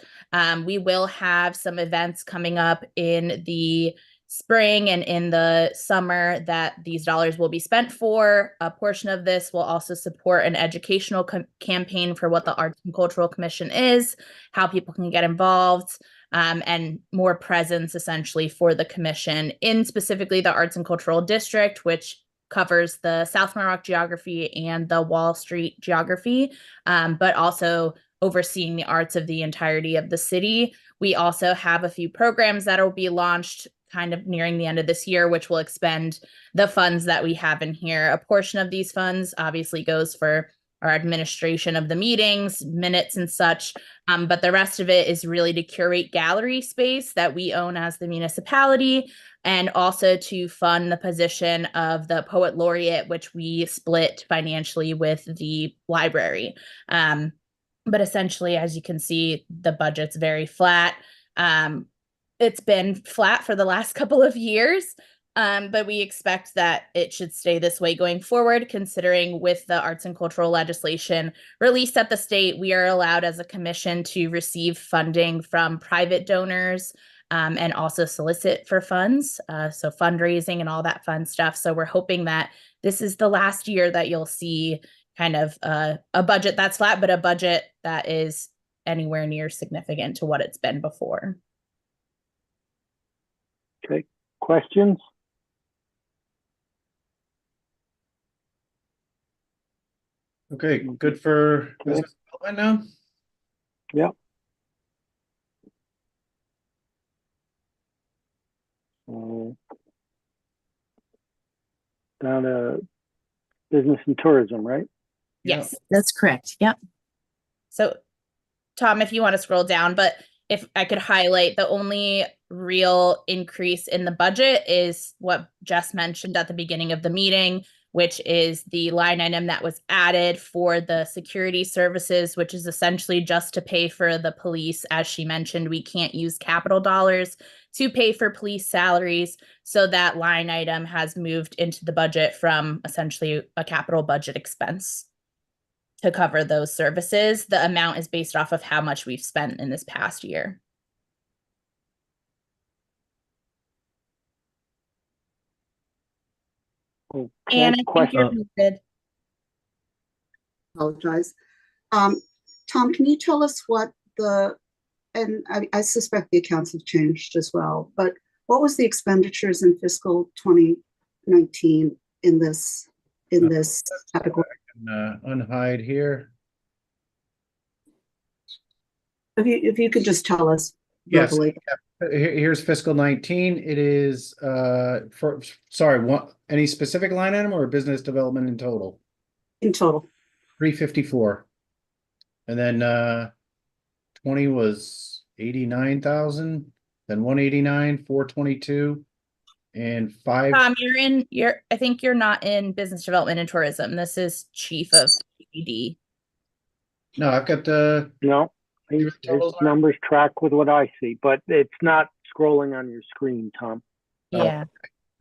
We will have some events coming up in the spring and in the summer that these dollars will be spent for. A portion of this will also support an educational campaign for what the Arts and Cultural Commission is, how people can get involved, and more presence essentially for the commission in specifically the Arts and Cultural District, which covers the South Monrock geography and the Wall Street geography, but also overseeing the arts of the entirety of the city. We also have a few programs that will be launched kind of nearing the end of this year, which will expend the funds that we have in here. A portion of these funds obviously goes for our administration of the meetings, minutes and such, but the rest of it is really to curate gallery space that we own as the municipality, and also to fund the position of the poet laureate, which we split financially with the library. But essentially, as you can see, the budget's very flat. It's been flat for the last couple of years, but we expect that it should stay this way going forward, considering with the arts and cultural legislation released at the state, we are allowed as a commission to receive funding from private donors, and also solicit for funds, so fundraising and all that fun stuff. So we're hoping that this is the last year that you'll see kind of a budget that's flat, but a budget that is anywhere near significant to what it's been before. Okay, questions? Okay, good for business development now? Yep. Down to business and tourism, right? Yes, That's correct. Yep. so Tom, if you want to scroll down, but if I could highlight, the only real increase in the budget is what Jess mentioned at the beginning of the meeting, which is the line item that was added for the security services, which is essentially just to pay for the police. As she mentioned, we can't use capital dollars to pay for police salaries. So that line item has moved into the budget from essentially a capital budget expense to cover those services. The amount is based off of how much we've spent in this past year. Okay, And I think question. you're muted. Apologize. Tom, can you tell us what and I suspect the accounts have changed as well, but what was the expenditures in fiscal 2019 in this category? Unhide here. If you could just tell us Yes. verbally. Here's fiscal 19. It is any specific line item or business development in total? In total. 354. And then 20 was 89,000. then 189, 422, and 5. I think you're not in business development and tourism. This is chief of BD. No, I've got the No, his totals are- numbers track with what I see, but it's not scrolling on your screen, Tom. Yeah.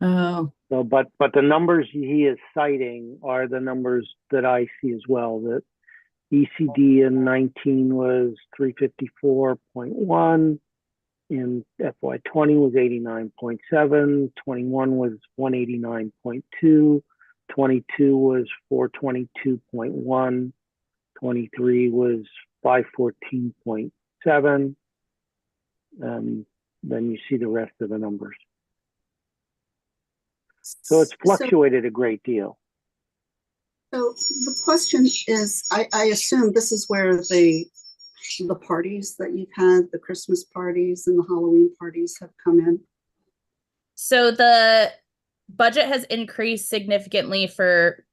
Oh, So, but the numbers he is citing are the numbers that I see as well. That ECD in 19 was 354.1. In FY20 was 89.7. 21 was 189.2. 22 was 422.1. 23 was 514.7. Then you see the rest of the numbers. So it's fluctuated a great deal. So the question is, I assume this is where the parties that you've had, the Christmas parties and the Halloween parties have come in. So the budget has increased significantly for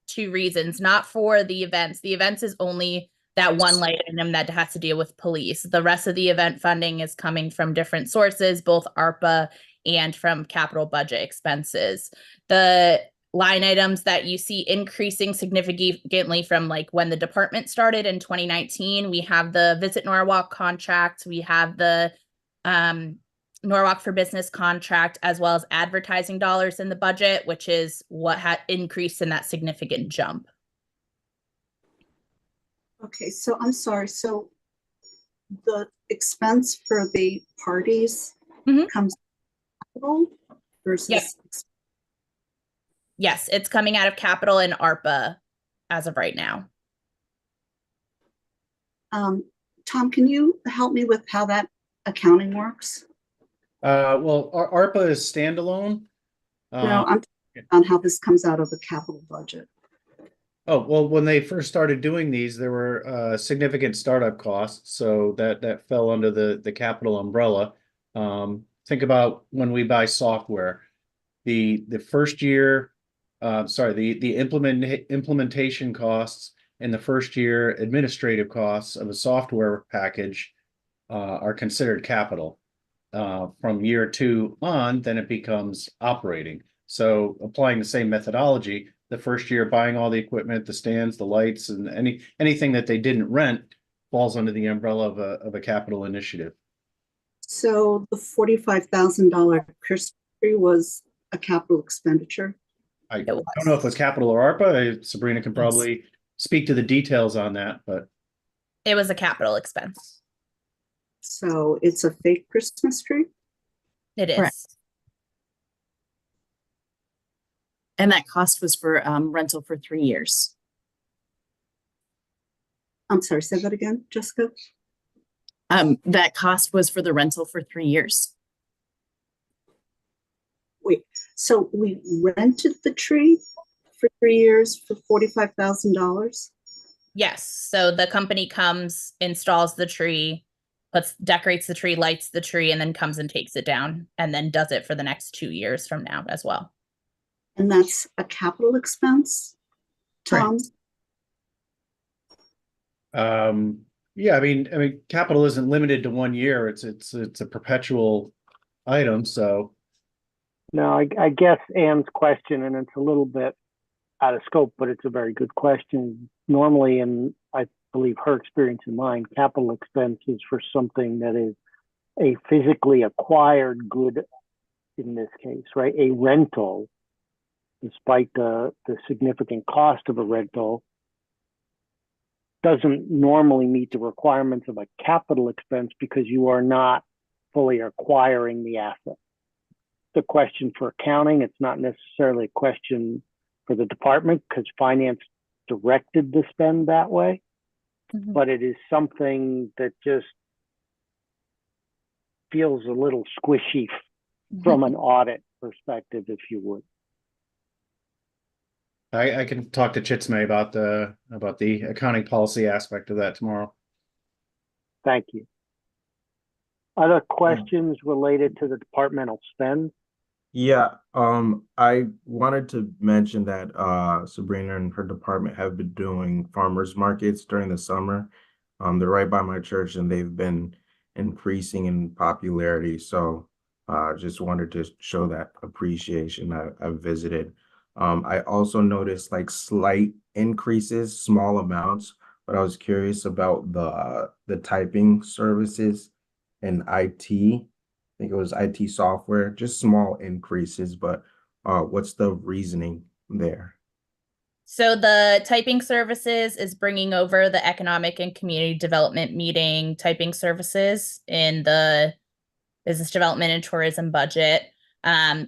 two reasons, not for the events. The events is only that one line item that has to deal with police. The rest of the event funding is coming from different sources, both ARPA and from capital budget expenses. The line items that you see increasing significantly from like when the department started in 2019, we have the Visit Norwalk contract, we have the Norwalk for Business contract, as well as advertising dollars in the budget, which is what had increased in that significant jump. Okay, so I'm sorry. So the expense for the parties comes capital versus Yep. Yes, it's coming out of capital and ARPA as of right now. Tom, can you help me with how that accounting works? Well, ARPA is standalone. No, I'm on how this comes out of the capital budget. Oh, well, when they first started doing these, there were significant startup costs, so that fell under the capital umbrella. Think about when we buy software. The first year, the implementation costs and the first year administrative costs of a software package are considered capital. From year 2 on, then it becomes operating. So applying the same methodology, the first year buying all the equipment, the stands, the lights, and anything that they didn't rent falls under the umbrella of a capital initiative. So the $45,000 Christmas tree was a capital expenditure. I don't know if it was capital or ARPA. Sabrina can probably speak to the details on that, but it was a capital expense. So it's a fake Christmas tree? It is. Correct. And that cost was for rental for 3 years. I'm sorry, say that again, Jessica? That cost was for the rental for 3 years. Wait, so we rented the tree for 3 years for $45,000? Yes. So the company comes, installs the tree, decorates the tree, lights the tree, and then comes and takes it down, and then does it for the next 2 years from now as well. And that's a capital expense, Tom? yeah, I mean, capital isn't limited to 1 year. It's a perpetual item. So Now, I guess Anne's question, and it's a little bit out of scope, but it's a very good question. Normally, and I believe her experience in mine, capital expense is for something that is a physically acquired good in this case, right? A rental, despite the significant cost of a rental, doesn't normally meet the requirements of a capital expense because you are not fully acquiring the asset. It's a question for accounting. It's not necessarily a question for the department because finance directed the spend that way, but it is something that just feels a little squishy from an audit perspective, if you would. I can talk to Chitsme about the accounting policy aspect of that tomorrow. Thank you. Other questions related to the departmental spend? Yeah, I wanted to mention that Sabrina and her department have been doing farmers markets during the summer. They're right by my church and they've been increasing in popularity. So just wanted to show that appreciation. I visited. I also noticed like slight increases, small amounts, but I was curious about the typing services and IT. I think it was IT software, just small increases, but what's the reasoning there? So the typing services is bringing over the economic and community development meeting typing services in the business development and tourism budget.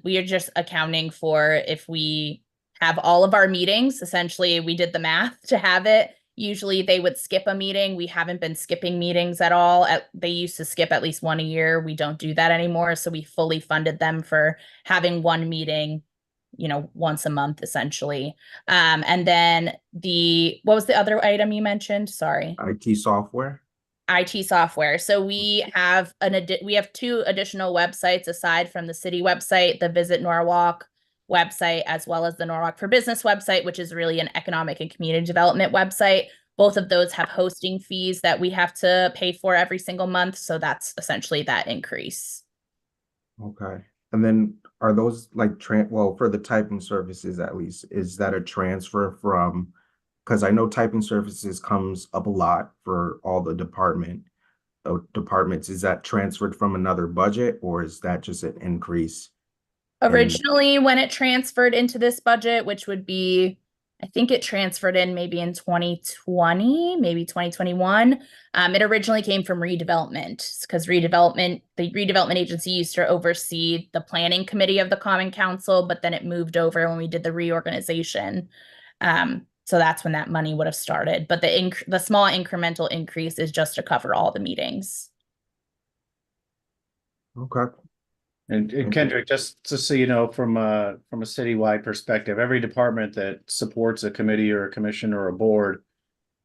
We are just accounting for if we have all of our meetings. Essentially, we did the math to have it. Usually they would skip a meeting. We haven't been skipping meetings at all. They used to skip at least one a year. We don't do that anymore. So we fully funded them for having one meeting, once a month, essentially. And then what was the other item you mentioned? Sorry. IT software? IT software. So we have two additional websites aside from the city website, the Visit Norwalk website, as well as the Norwalk for Business website, which is really an economic and community development website. Both of those have hosting fees that we have to pay for every single month. So that's essentially that increase. Okay. And then are those like well, for the typing services at least, is that a transfer from, because I know typing services comes up a lot for all the departments. Is that transferred from another budget or is that just an increase? Originally, when it transferred into this budget, which would be, I think it transferred in maybe in 2020, maybe 2021. It originally came from redevelopment because the redevelopment agency used to oversee the planning committee of the Common Council, but then it moved over when we did the reorganization. So that's when that money would have started. But the small incremental increase is just to cover all the meetings. Okay. And Kendrick, just so you know, from a citywide perspective, every department that supports a committee or a commission or a board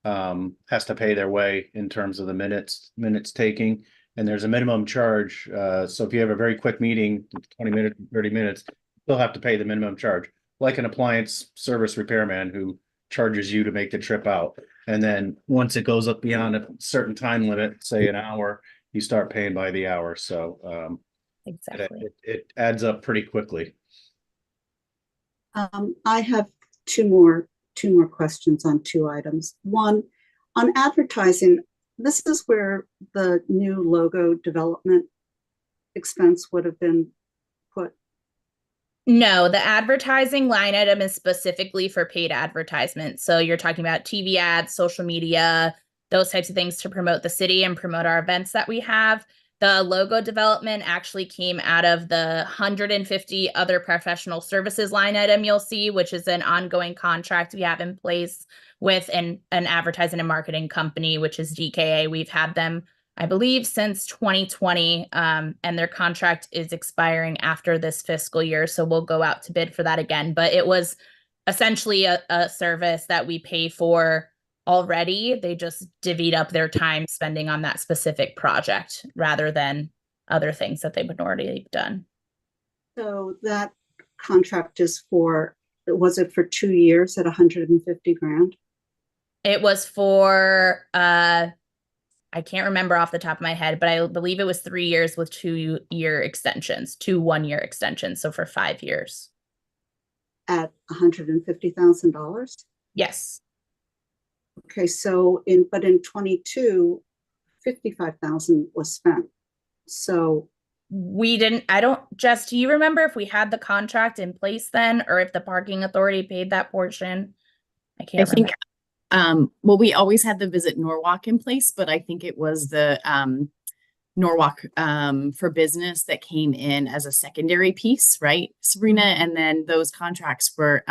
has to pay their way in terms of the minutes taking, and there's a minimum charge. So if you have a very quick meeting, 20 minutes, 30 minutes, you'll have to pay the minimum charge, like an appliance service repairman who charges you to make the trip out. And then once it goes up beyond a certain time limit, say an hour, you start paying by the hour. So Exactly. it adds up pretty quickly. I have two more questions on two items. One, on advertising, this is where the new logo development expense would have been put. No, the advertising line item is specifically for paid advertisements. So you're talking about TV ads, social media, those types of things to promote the city and promote our events that we have. The logo development actually came out of the 150 other professional services line item you'll see, which is an ongoing contract we have in place with an advertising and marketing company, which is DKA. We've had them, I believe, since 2020, and their contract is expiring after this fiscal year. So we'll go out to bid for that again. But it was essentially a service that we pay for already. They just divvied up their time spending on that specific project rather than other things that they would already have done. So that contract is was it for 2 years at 150 grand? It was for, I can't remember off the top of my head, but I believe it was 3 years with 2-year extensions, 2 1-year extensions. So for 5 years. At $150,000? Yes. Okay, so in 22, 55,000 was spent. So do you remember if we had the contract in place then, or if the parking authority paid that portion? I can't remember. Well, we always had the Visit Norwalk in place, but I think it was the Norwalk for Business that came in as a secondary piece, right, Sabrina? And then those contracts were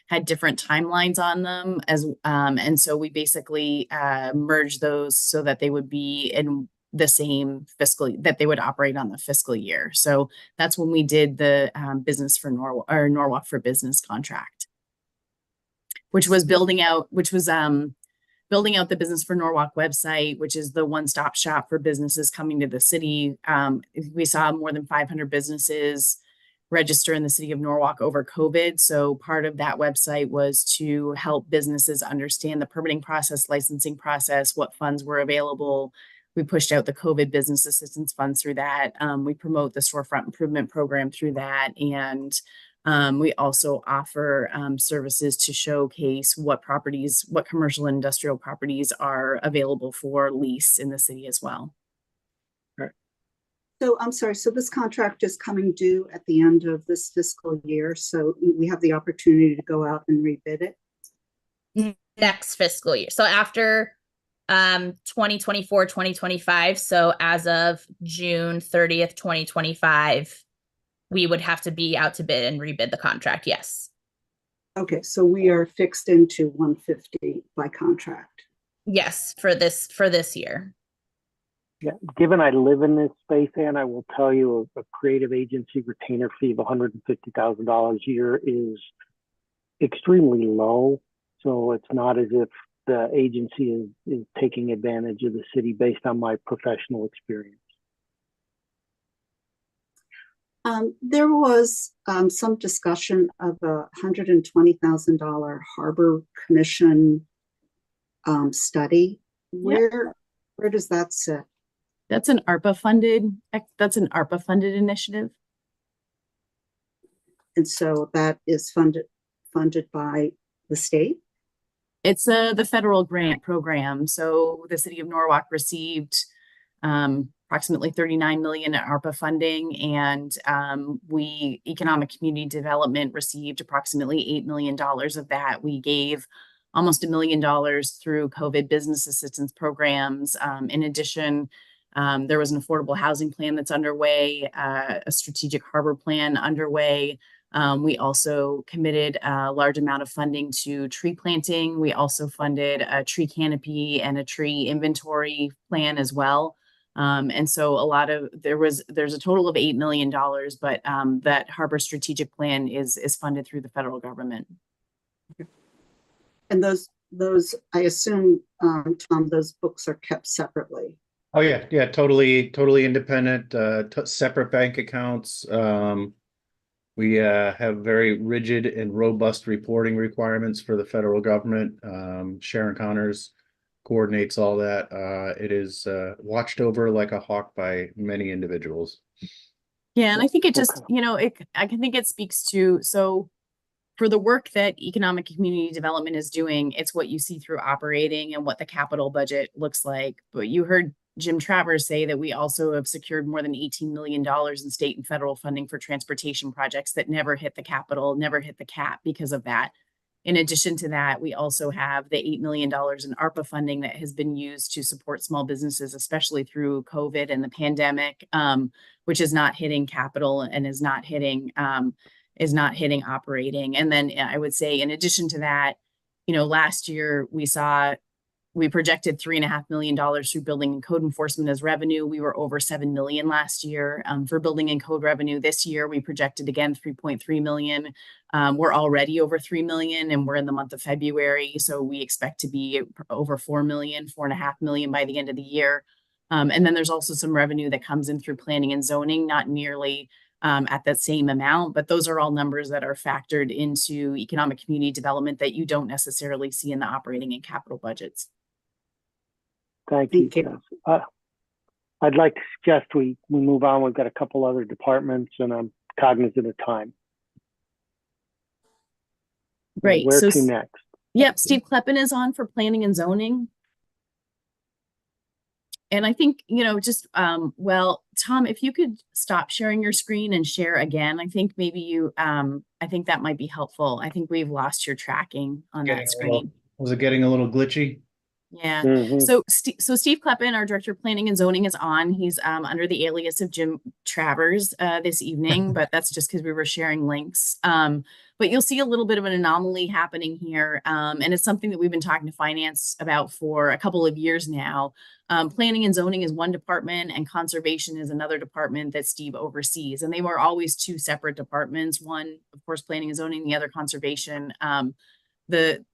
had different timelines on them and so we basically merged those so that they would be in the same that they would operate on the fiscal year. So that's when we did the Norwalk for Business contract, which was building out the Business for Norwalk website, which is the one-stop shop for businesses coming to the city. We saw more than 500 businesses register in the city of Norwalk over COVID. So part of that website was to help businesses understand the permitting process, licensing process, what funds were available, We pushed out the COVID business assistance funds through that. We promote the storefront improvement program through that. And we also offer services to showcase what properties, what commercial and industrial properties are available for lease in the city as well. So I'm sorry, so this contract is coming due at the end of this fiscal year. So we have the opportunity to go out and rebid it? Next fiscal year. So after 2024, 2025. So as of June 30th, 2025, we would have to be out to bid and rebid the contract. Yes. Okay, so we are fixed into 150 by contract. Yes, for this year. Yeah, given I live in this space, and I will tell you a creative agency retainer fee of $150,000 a year is extremely low. So it's not as if the agency is taking advantage of the city based on my professional experience. There was some discussion of a $120,000 Harbor Commission study. Where does that sit? That's an ARPA funded initiative. And so that is funded by the state? It's the federal grant program. So the city of Norwalk received approximately 39 million in ARPA funding, and we Economic Community Development received approximately $8 million of that. We gave almost $1 million through COVID business assistance programs. In addition, there was an affordable housing plan that's underway, a strategic harbor plan underway. We also committed a large amount of funding to tree planting. We also funded a tree canopy and a tree inventory plan as well. And so there's a total of $8 million, but that harbor strategic plan is funded through the federal government. And those I assume, Tom, those books are kept separately. Oh yeah, totally independent, separate bank accounts. We have very rigid and robust reporting requirements for the federal government. Sharon Connors coordinates all that. It is watched over like a hawk by many individuals. Yeah, and I think it just, I think it speaks to, so for the work that economic community development is doing, it's what you see through operating and what the capital budget looks like. But you heard Jim Travers say that we also have secured more than $18 million in state and federal funding for transportation projects that never hit the capital, never hit the cap because of that. In addition to that, we also have the $8 million in ARPA funding that has been used to support small businesses, especially through COVID and the pandemic, which is not hitting capital and is not hitting operating. And then I would say, in addition to that, last year we projected $3.5 million through building and code enforcement as revenue. We were over 7 million last year for building and code revenue. This year, we projected again 3.3 million. We're already over 3 million, and we're in the month of February. So we expect to be over 4 million, 4.5 million by the end of the year. And then there's also some revenue that comes in through planning and zoning, not nearly at that same amount, but those are all numbers that are factored into economic community development that you don't necessarily see in the operating and capital budgets. Thank you, Jess. I'd like to suggest we move on. We've got a couple other departments, and I'm cognizant of time. Great. Where to next? Yep, Steve Kleppen is on for planning and zoning. And I think, well, Tom, if you could stop sharing your screen and share again, I think maybe I think that might be helpful. I think we've lost your tracking on that screen. Was it getting a little glitchy? Yeah. So Steve Kleppen, our director of planning and zoning, is on. He's under the alias of Jim Travers this evening, but that's just because we were sharing links. But you'll see a little bit of an anomaly happening here. And it's something that we've been talking to finance about for a couple of years now. Planning and zoning is one department and conservation is another department that Steve oversees. And they were always two separate departments. One, of course, planning and zoning, the other conservation. The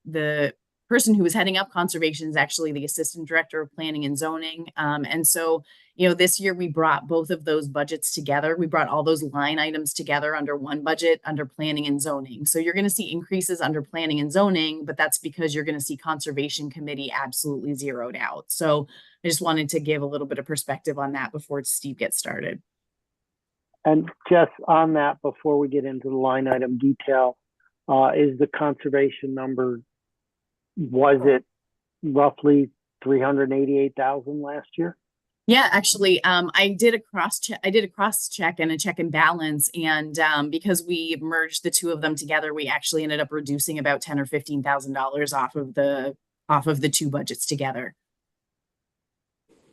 person who was heading up conservation is actually the assistant director of planning and zoning. And so, this year we brought both of those budgets together. We brought all those line items together under one budget under planning and zoning. So you're going to see increases under planning and zoning, but that's because you're going to see conservation committee absolutely zeroed out. So I just wanted to give a little bit of perspective on that before Steve gets started. And just on that, before we get into the line item detail, is the conservation number, was it roughly 388,000 last year? Yeah, actually, I did a cross check. I did a cross check and a check and balance, and because we merged the two of them together, we actually ended up reducing about $10,000 or $15,000 off of the two budgets together.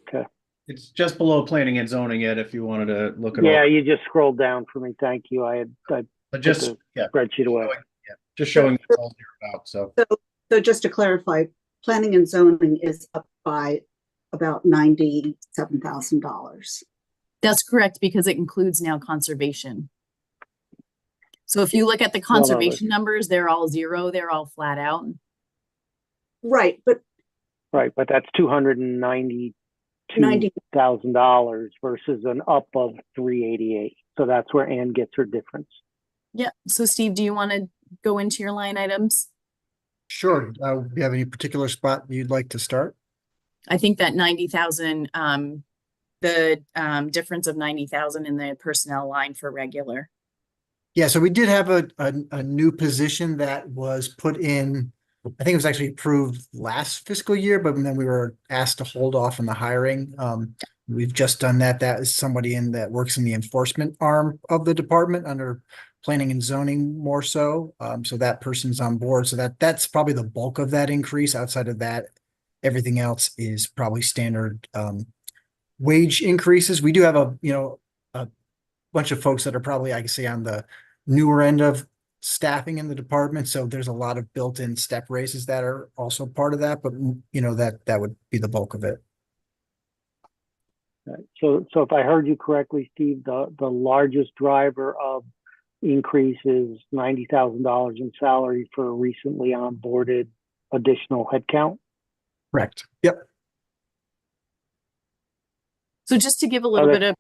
Okay. It's just below planning and zoning, Ed, if you wanted to look at. Yeah, you just scrolled down for me. Thank you. I But put just the spreadsheet away. just showing that's all they're about. So just to clarify, planning and zoning is up by about $97,000. That's correct, because it includes now conservation. So if you look at the conservation numbers, they're all zero. They're all flat out. Right, but that's $292,000 versus an up of 388. So that's where Ann gets her difference. Yeah. So Steve, do you want to go into your line items? Sure. Do you have any particular spot you'd like to start? I think that 90,000, the difference of 90,000 in the personnel line for regular. Yeah, so we did have a new position that was put in, I think it was actually approved last fiscal year, but then we were asked to hold off on the hiring. We've just done that. That is somebody that works in the enforcement arm of the department under planning and zoning more so. So that person's on board. So that's probably the bulk of that increase. Outside of that, everything else is probably standard wage increases. We do have a bunch of folks that are probably, I can say, on the newer end of staffing in the department. So there's a lot of built-in step raises that are also part of that, but that would be the bulk of it. Right. So if I heard you correctly, Steve, the largest driver of increase is $90,000 in salary for recently onboarded additional headcount. Correct. Yep. So just to give a little bit of,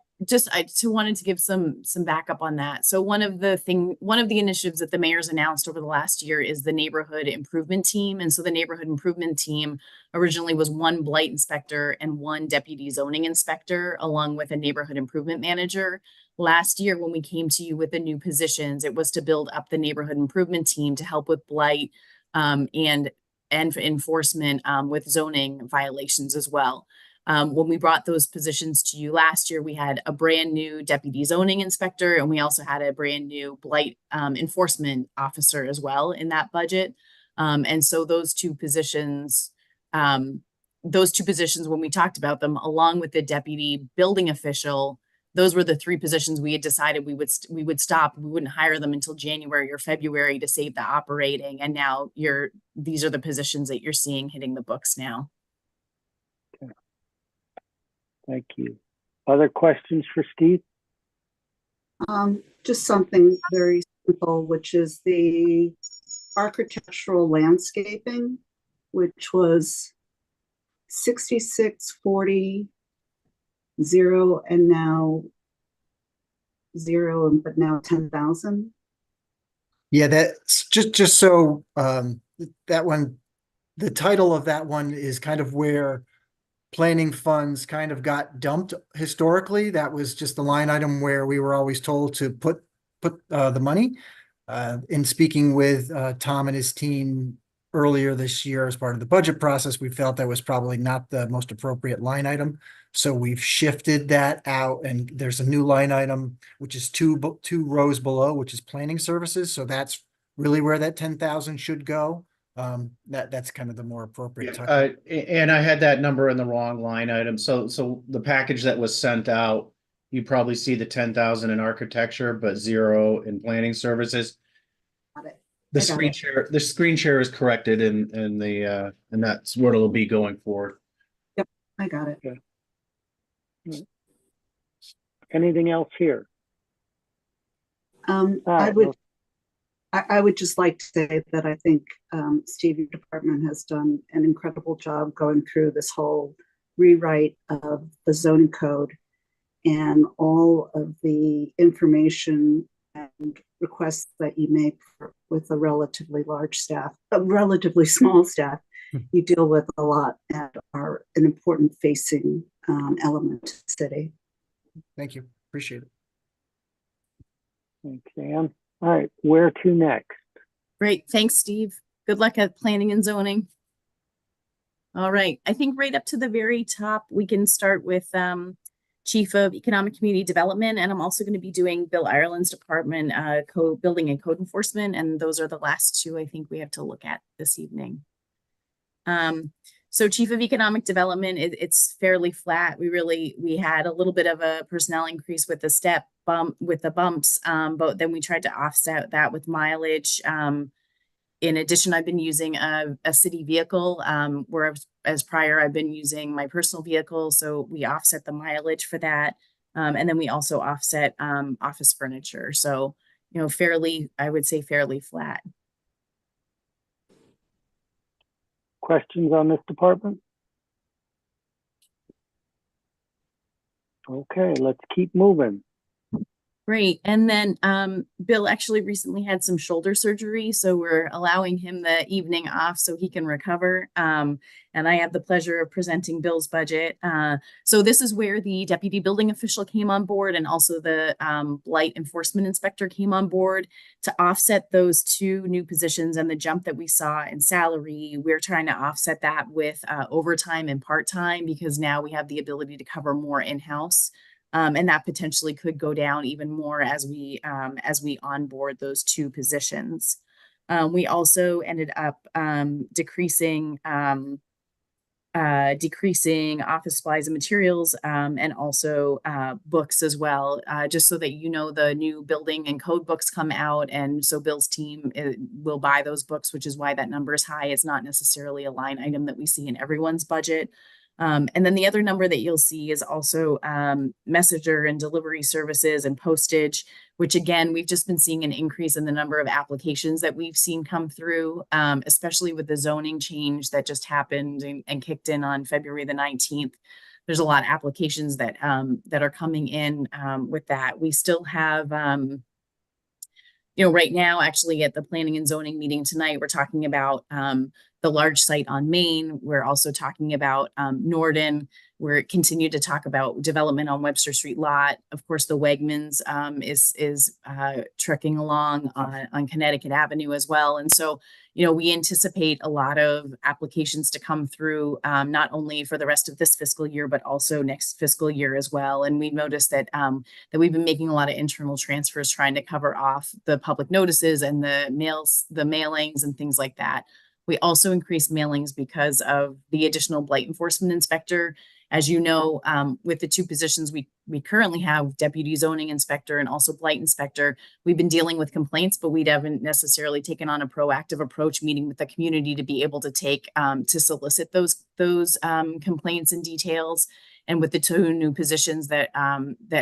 I wanted to give some backup on that. So one of the initiatives that the mayor's announced over the last year is the neighborhood improvement team. And so the neighborhood improvement team originally was one blight inspector and one deputy zoning inspector, along with a neighborhood improvement manager. Last year, when we came to you with the new positions, it was to build up the neighborhood improvement team to help with blight and enforcement with zoning violations as well. When we brought those positions to you last year, we had a brand new deputy zoning inspector, and we also had a brand new blight enforcement officer as well in that budget. And so those two positions, when we talked about them, along with the deputy building official, those were the three positions we had decided we would stop. We wouldn't hire them until January or February to save the operating. And now these are the positions that you're seeing hitting the books now. Thank you. Other questions for Steve? Just something very simple, which is the architectural landscaping, which was 6640 0 and now 0, but now 10,000. Yeah, that's just so that one, the title of that one is kind of where planning funds kind of got dumped historically. That was just the line item where we were always told to put the money. In speaking with Tom and his team earlier this year as part of the budget process, we felt that was probably not the most appropriate line item. So we've shifted that out, and there's a new line item, which is two rows below, which is planning services. So that's really where that 10,000 should go. That's kind of the more appropriate. And I had that number in the wrong line item. So the package that was sent out, you probably see the 10,000 in architecture, but 0 in planning services. Got it. The screen share is corrected and that's what it'll be going forward. Yep, I got it. Okay. Anything else here? I I would just like to say that I think Steve, your department has done an incredible job going through this whole rewrite of the zoning code, and all of the information and requests that you make with a relatively large staff, a relatively small staff. You deal with a lot and are an important facing element to the city. Thank you. Appreciate it. Thanks, Ann. All right, where to next? Great. Thanks, Steve. Good luck at planning and zoning. All right. I think right up to the very top, we can start with Chief of Economic Community Development. And I'm also going to be doing Bill Ireland's department, code building and code enforcement. And those are the last two I think we have to look at this evening. So Chief of Economic Development, it's fairly flat. We had a little bit of a personnel increase with the step bump with the bumps, but then we tried to offset that with mileage. In addition, I've been using a city vehicle, whereas prior I've been using my personal vehicle. So we offset the mileage for that. And then we also offset office furniture. So, you know, I would say fairly flat. Questions on this department? Okay, let's keep moving. Great. And then Bill actually recently had some shoulder surgery, so we're allowing him the evening off so he can recover. And I have the pleasure of presenting Bill's budget. So this is where the deputy building official came on board, and also the blight enforcement inspector came on board to offset those two new positions and the jump that we saw in salary. We're trying to offset that with overtime and part-time, because now we have the ability to cover more in-house. And that potentially could go down even more as we onboard those two positions. We also ended up decreasing office supplies and materials, and also books as well, just so that you know the new building and code books come out, and so Bill's team will buy those books, which is why that number is high. It's not necessarily a line item that we see in everyone's budget. And then the other number that you'll see is also messenger and delivery services and postage, which again, we've just been seeing an increase in the number of applications that we've seen come through, especially with the zoning change that just happened and kicked in on February the 19th. There's a lot of applications that are coming in with that. We still have, right now, actually at the planning and zoning meeting tonight, we're talking about the large site on Main. We're also talking about Norden. We're continue to talk about development on Webster Street lot. Of course, the Wegmans is trekking along on Connecticut Avenue as well. And so, we anticipate a lot of applications to come through, not only for the rest of this fiscal year, but also next fiscal year as well. And we noticed that we've been making a lot of internal transfers, trying to cover off the public notices and the mailings and things like that. We also increased mailings because of the additional blight enforcement inspector. As you know, with the two positions we currently have, deputy zoning inspector and also blight inspector, we've been dealing with complaints, but we haven't necessarily taken on a proactive approach, meeting with the community to be able to to solicit those complaints and details. And with the two new positions that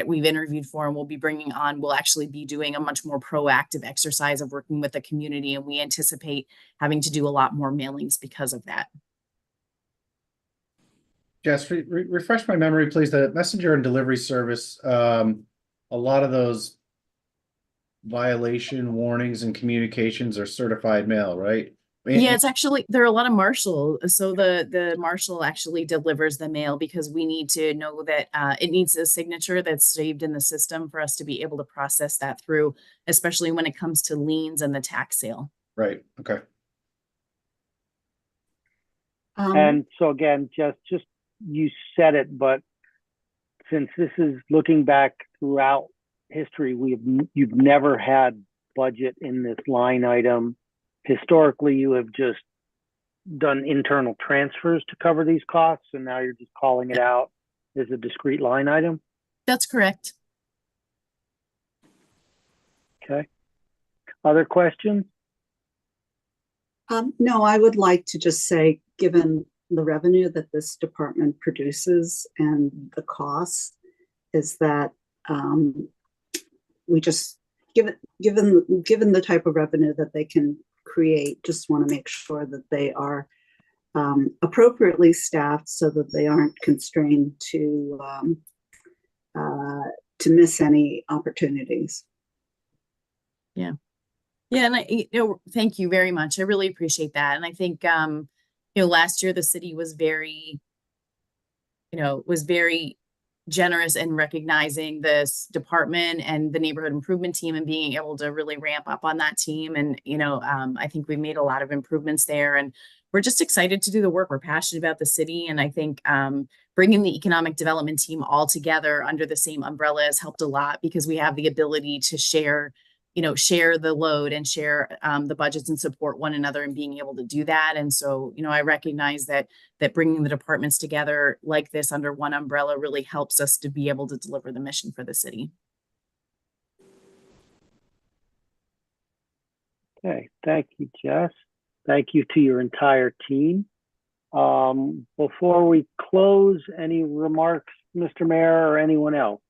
we've interviewed for and we'll be bringing on, we'll actually be doing a much more proactive exercise of working with the community. And we anticipate having to do a lot more mailings because of that. Jess, refresh my memory, please. The messenger and delivery service, a lot of those violation warnings and communications are certified mail, right? Yeah, it's actually, there are a lot of marshal. So the marshal actually delivers the mail, because we need to know that it needs a signature that's saved in the system for us to be able to process that through, especially when it comes to liens and the tax sale. Right. Okay. And so again, just you said it, but since this is looking back throughout history, you've never had budget in this line item. Historically, you have just done internal transfers to cover these costs, and now you're just calling it out as a discrete line item? That's correct. Okay. Other questions? No, I would like to just say, given the revenue that this department produces and the costs, is that we just given the type of revenue that they can create, just want to make sure that they are appropriately staffed so that they aren't constrained to miss any opportunities. Yeah, and thank you very much. I really appreciate that. And I think, last year the city was very generous in recognizing this department and the neighborhood improvement team and being able to really ramp up on that team. And, I think we made a lot of improvements there, and we're just excited to do the work. We're passionate about the city. And I think, bringing the economic development team all together under the same umbrella has helped a lot, because we have the ability to share the load and share the budgets and support one another and being able to do that. And so, I recognize that bringing the departments together like this under one umbrella really helps us to be able to deliver the mission for the city. Okay, thank you, Jess. Thank you to your entire team. Before we close, any remarks, Mr. Mayor, or anyone else?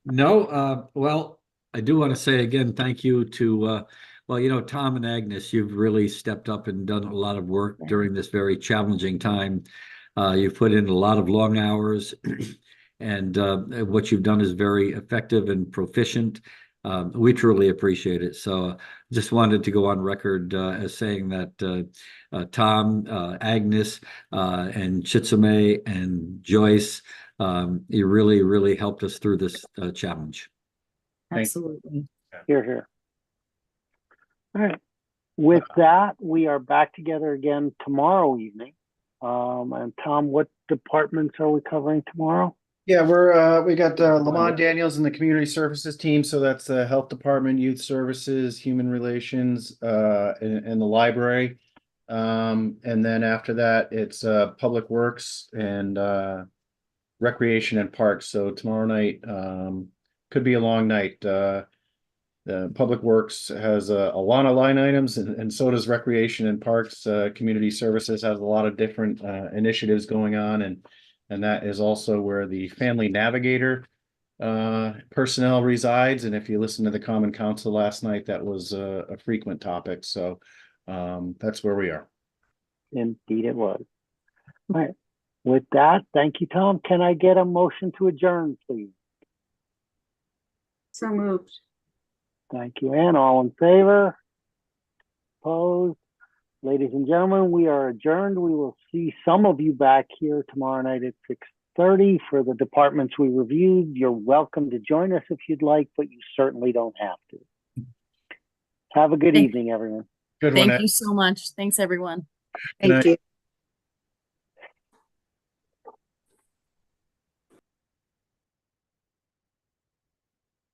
No, well, I do want to say again, thank you to, Tom and Agnes, you've really stepped up and done a lot of work during this very challenging time. You've put in a lot of long hours and what you've done is very effective and proficient. We truly appreciate it. So just wanted to go on record as saying that Tom, Agnes, and Chitsume and Joyce, you really, really helped us through this challenge. Absolutely. Hear, hear. All right. With that, we are back together again tomorrow evening. And Tom, what departments are we covering tomorrow? Yeah, we got Lamont Daniels in the community services team. So that's the health department, youth services, human relations, and the library. And then after that, it's public works and recreation and parks. So tomorrow night could be a long night. The public works has a lot of line items, and so does recreation and parks. Community services has a lot of different initiatives going on, and that is also where the family navigator personnel resides. And if you listen to the Common Council last night, that was a frequent topic. So that's where we are. Indeed it was. All right. With that, thank you, Tom. Can I get a motion to adjourn, please? So moved. Thank you, Ann. All in favor? Opposed? Ladies and gentlemen, we are adjourned. We will see some of you back here tomorrow night at 6:30 for the departments we reviewed. You're welcome to join us if you'd like, but you certainly don't have to. Have a good evening, everyone. Good one. Thank you so much. Thanks, everyone. Thank you.